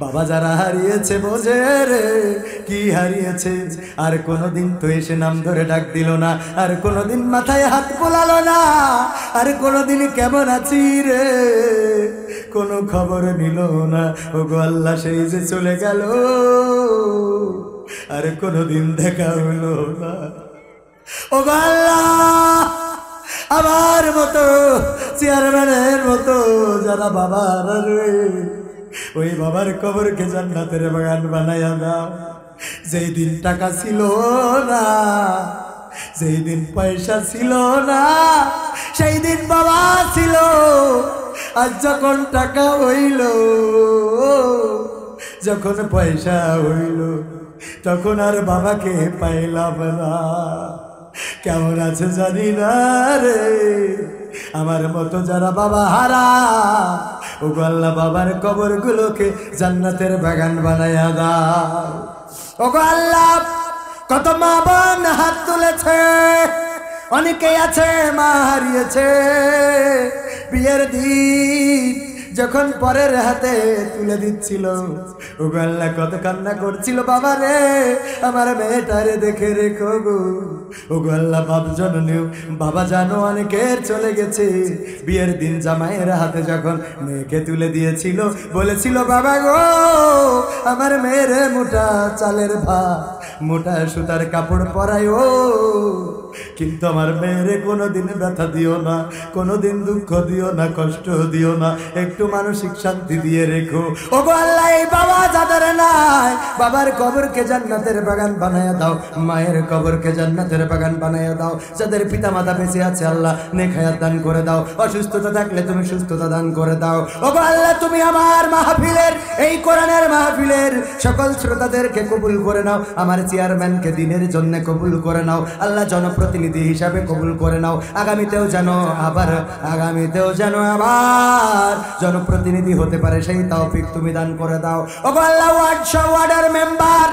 বাবা যারা হারিয়েছে বোঝে রে কি হারিয়েছে, আর কোনোদিন তো এসে নাম ধরে ডাক দিল না, আর কোনোদিন মাথায় হাত বোলালো না, আর কোনোদিন কেমন আছি রে কোনো খবর নিল না। ওগো আল্লাহ সেই যে চলে গেল, আর কোনোদিন দেখা হলো না। ওগো আল্লাহ আমার মতো চেয়ারম্যানের মতো যারা বাবা হারাবে, ওই বাবার কবরকে জান্নাতের বাগান বানাইয়া দাও। যেই দিন টাকা ছিল না, যেই দিন পয়সা ছিল না, সেই দিন বাবা ছিল, আর যখন টাকা হইল, যখন পয়সা হইল, তখন আর বাবাকে পাইলাম না। কেমন আছে জানি না রে আমার মতো যারা বাবা হারা, ওগো আল্লাহ বাবার কবর গুলোকে জান্নাতের বাগান বানাইয়া দাও। ওগো আল্লাহ কত মা বোন হাত তুলেছে, অনেকেই আছে মা হারিয়েছে, বিয়ের দিন যখন পরের হাতে তুলে দিচ্ছিল, ওগো আল্লাহ কত কান্না করছিল, বাবা রে আমার মেয়েটারে দেখে রেখো গো। ওগো আল্লাহ বাপ জননীও বাবা জানো অনেকের চলে গেছে, বিয়ের দিন জামাইয়ের হাতে যখন মেয়েকে তুলে দিয়েছিল, বলেছিল বাবা গো আমার মেয়ের মোটা চালের ভাত, মোটা সুতার কাপড় পরাইও, কিন্তু আমার মেয়েরে কোনোদিন ব্যথা দিও না, কোনোদিন দুঃখ দিও না, কষ্ট দিও না, একটু মানসিক শান্তি দিয়ে রেখো। ওগো আল্লাহ এই বাবা যাদের নাই, বাবার কবরকে জান্নাতের বাগান বানায়া দাও, মায়ের কবরকে জান্নাতের বাগান বানায়া দাও। যাদের পিতা মাতা বেঁচে আছে আল্লাহ নেক হায়াত দান করে দাও, অসুস্থতা থাকলে তুমি সুস্থতা দান করে দাও। ওগো আল্লাহ তুমি আমার মাহফিলের, এই কোরআনের মাহফিলের সকল শ্রোতাদেরকে কবুল করে নাও, আমার চেয়ারম্যানকে দিনের জন্য কবুল করে নাও আল্লাহ, জনপ্রতিনিধি হিসাবে কবুল করে নাও, আগামীতেও যেন আবার জনপ্রতিনিধি হতে পারে সেই তৌফিক তুমি দান করে দাও। ওগো আল্লাহ ওয়ার্ডের মেম্বার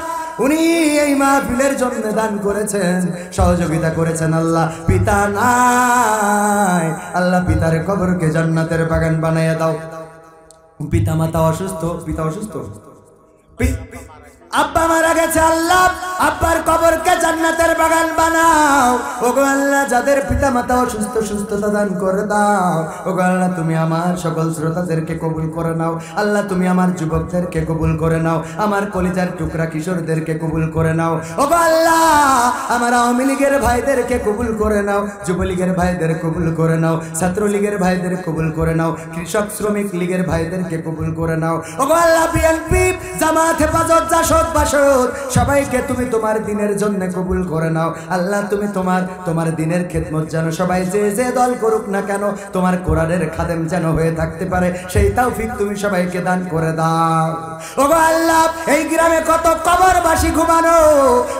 উনি এই মাহফিলের জন্য দান করেছেন, সহযোগিতা করেছেন। আল্লাহ পিতা নাই, আল্লাহ পিতার কবরকে জান্নাতের বাগান বানাইয়া দাও। পিতা মাতা অসুস্থ, পিতা অসুস্থ, আব্বা মারা গেছে, আল্লাহ আব্বার কবরকে জান্নাতের বাগান বানাও। ওগো আল্লাহ যাদের পিতা মাতা অসুস্থ, সুস্থতা দান করে দাও। ওগো আল্লাহ তুমি আমার সকল শ্রোতাদেরকে কবুল করে নাও। আল্লাহ তুমি আমার যুবকদেরকে কবুল করে নাও, আমার কলিজার টুকরা কিশোরদেরকে কবুল করে নাও। ওগো আল্লাহ আমার আওয়ামী লীগের ভাইদেরকে কবুল করে নাও, যুবলীগের ভাইদের কবুল করে নাও, ছাত্রলীগের ভাইদের কবুল করে নাও, কৃষক শ্রমিক লীগের ভাইদেরকে কবুল করে নাও। ওগো আল্লাহ বিএনপি, জামাত, হেফাজত, জাসদ, বাসদ সবাইকে তুমি তোমার দিনের জন্য কবুল করে নাও। আল্লাহ তুমি তোমার দিনের খেদমত যেন সবাই যে যে দল করুক না কেন তোমার কোরআনের খাদেম যেন হয়ে থাকতে পারে, সেই তৌফিক তুমি সবাইকে দান করে দাও। ওগো আল্লাহ এই গ্রামে কত কবরবাসী ঘুমানো,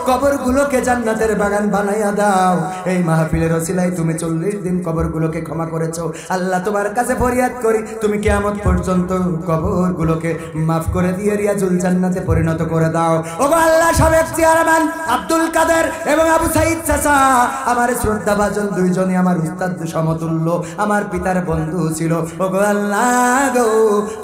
কবরগুলোকে জান্নাতের বাগান বানাইয়া দাও। এই মাহফিলের ওসিলায় তুমি 40 দিন কবরগুলোকে ক্ষমা করেছো। আল্লাহ তোমার কাছে ফরিয়াদ করি তুমি কিয়ামত পর্যন্ত কবরগুলোকে মাফ করে দিয়ে রিয়াজুল জান্নাতে পরিণত করে দাও। ওগো আল্লাহ সাবেক চেয়ারম্যান আব্দুল কাদের এবং আবু সাইদ চাচা আমার শ্রদ্ধাভাজন দুইজনই আমার উস্তাদ সমতুল্য, আমার পিতার বন্ধু ছিল। ওগো আল্লাহ গো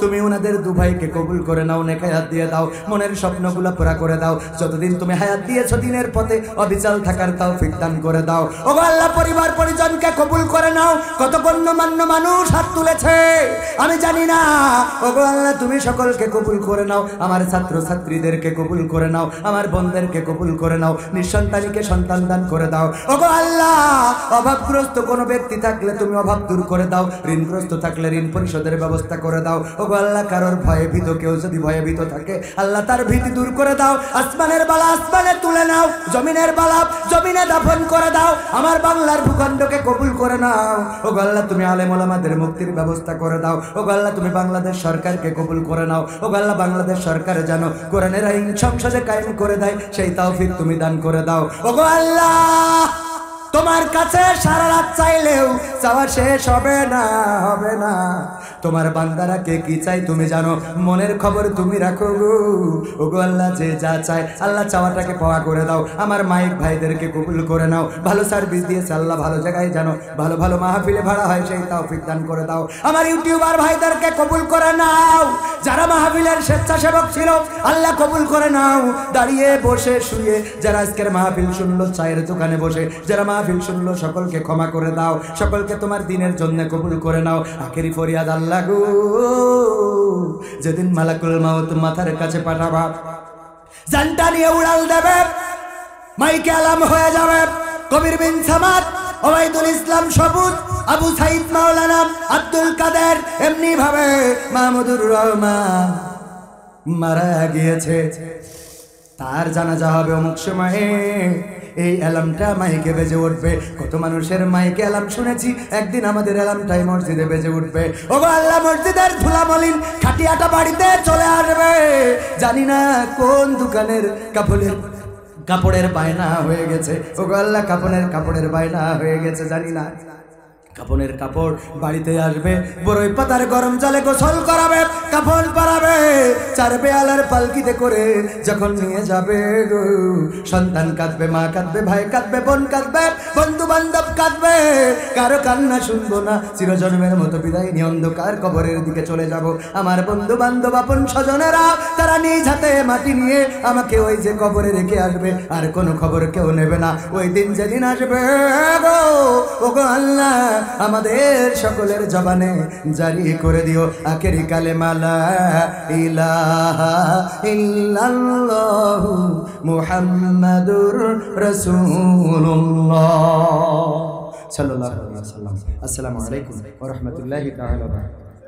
তুমি ওনাদের দু ভাইকে কবুল করে নাও, নেক হায়াত দিয়ে দাও, মনের স্বপ্নগুলো পুরা করে দাও। যতদিন তুমি হায়াত দিয়েছো দিনের পথে অবিচল থাকার তৌফিক দান করে দাও। ওগো আল্লাহ পরিবার পরিজনকে কবুল করে নাও। কত গণ্যমান্য মানুষ হাত তুলেছে আমি জানি না। ওগো আল্লাহ তুমি সকলকে কবুল করে নাও, আমার ছাত্র ছাত্রীদেরকে কবুল করে নাও, আমার বোনদেরকে কবুল করে নাও, নিঃসন্তানীকে সন্তান দান করে দাও। ওগো আল্লাহ অভাবগ্রস্ত কোনো ব্যক্তি থাকলে তুমি অভাব দূর করে দাও, ঋণগ্রস্ত থাকলে ঋণ পরিশোধের ব্যবস্থা করে দাও। ওগো আল্লাহ কারোর ভয়ে ভীত, কেউ যদি ভয়ে ভীত থাকে আল্লাহ তার ভীতি দূর করে দাও। আসমানের বালা আসমানে তুলে নাও, জমিনের বালা জমিনে দাফন করে দাও। আমার বাংলার ভূখণ্ডকে কবুল করে নাও। ওগো আল্লাহ তুমি আলেম ওলামাদের মুক্তির ব্যবস্থা করে দাও। ওগো আল্লাহ তুমি বাংলাদেশ সরকারকে কবুল করে নাও। ওগো আল্লাহ বাংলাদেশ সরকার যেন কোরআনের আইন সংসদে কায়েম করে দেয়, সেই তৌফিক তুমি দান করে দাও। ওগো আল্লাহ তোমার কাছে সারা রাত চাইলেও চাওয়া শেষ হবে না, হবে না। তোমার বান্দারা কে কি চাই তুমি জানো, মনের খবর তুমি রাখো গো। ওগো আল্লাহ যে যা চায় আল্লাহ চাওয়াটাকে পাওয়া করে দাও। আমার মাইক ভাইদেরকে কবুল করে নাও, ভালো সার্ভিস দিয়েছে আল্লাহ, ভালো জায়গায় যেন ভালো ভালো মাহফিলে ভাড়া হয় সেই তৌফিক দান করে দাও। আমার ইউটিউবার ভাইদেরকে কবুল করে নাও, যারা মাহফিলের স্বেচ্ছাসেবক ছিল আল্লাহ কবুল করে নাও। দাঁড়িয়ে বসে শুয়ে যারা আজকের মাহফিল শুনলো, চায়ের দোকানে বসে যারা মাহফিল শুনলো সকলকে ক্ষমা করে দাও, সকলকে তোমার দিনের জন্য কবুল করে নাও। আখেরি ফরিয়াদ আল্লাহ গো, যেদিন মালাকুল মাউত মাথার কাছে পাঠাবা, জানটা নিয়ে উড়াল দেবে, মাইকে আলাম হয়ে যাবে, কবির বিন সামাদ, ওবাইদুল ইসলাম সবুজ, আবু সাইদ মাওলানা আব্দুল কাদের, এমনি ভাবে মাহমুদুর রহমান মারা গিয়েছে, তার জানাজা হবে অমুক সময়ে। এই অ্যালার্মটা মাইকে বেজে উঠবে। কত মানুষের মাইকে অ্যালার্ম শুনেছি, একদিন আমাদের অ্যালার্মটাই মসজিদে বেজে উঠবে। ওগো আল্লাহ মসজিদের ধুলামলিন খাটিয়াটা বাড়িতে চলে আসবে। জানি না কোন দোকানের কাপড়ের বায়না হয়ে গেছে। ওগো আল্লাহ কাপড়ের বায়না হয়ে গেছে, জানি না। কাপড়ের কাপড় বাড়িতে আসবে, বড়ই পাতার গরম জলে গোসল করাবে, কাপড় পরাবে, 4 বেয়ালার পালকিতে করে যখন নিয়ে যাবে গো, সন্তান কাঁদবে, মা কাঁদবে, ভাই কাঁদবে, বোন কাঁদবে, বন্ধু বান্ধব কাঁদবে, কারো কান্না শুনবো না। চিরজন্মের মতো বিদায় নিয়ে অন্ধকার কবরের দিকে চলে যাব। আমার বন্ধু বান্ধব আপন স্বজনেরা তারা নিজ হাতে মাটি নিয়ে আমাকে ওই যে কবরে রেখে আসবে, আর কোনো খবর কেউ নেবে না। ওই দিন যেদিন আসবে গো, ওগো আল্লাহ আমাদের সকলের জবানে জারি করে দিও আখেরি কালেমা লা ইলাহা ইল্লাল্লাহু মুহাম্মাদুর রাসূলুল্লাহ সাল্লাল্লাহু আলাইহি ওয়াসাল্লাম। আসসালামু আলাইকুম ওয়া রাহমাতুল্লাহি তাআলা ওয়া বারাকাতুহু।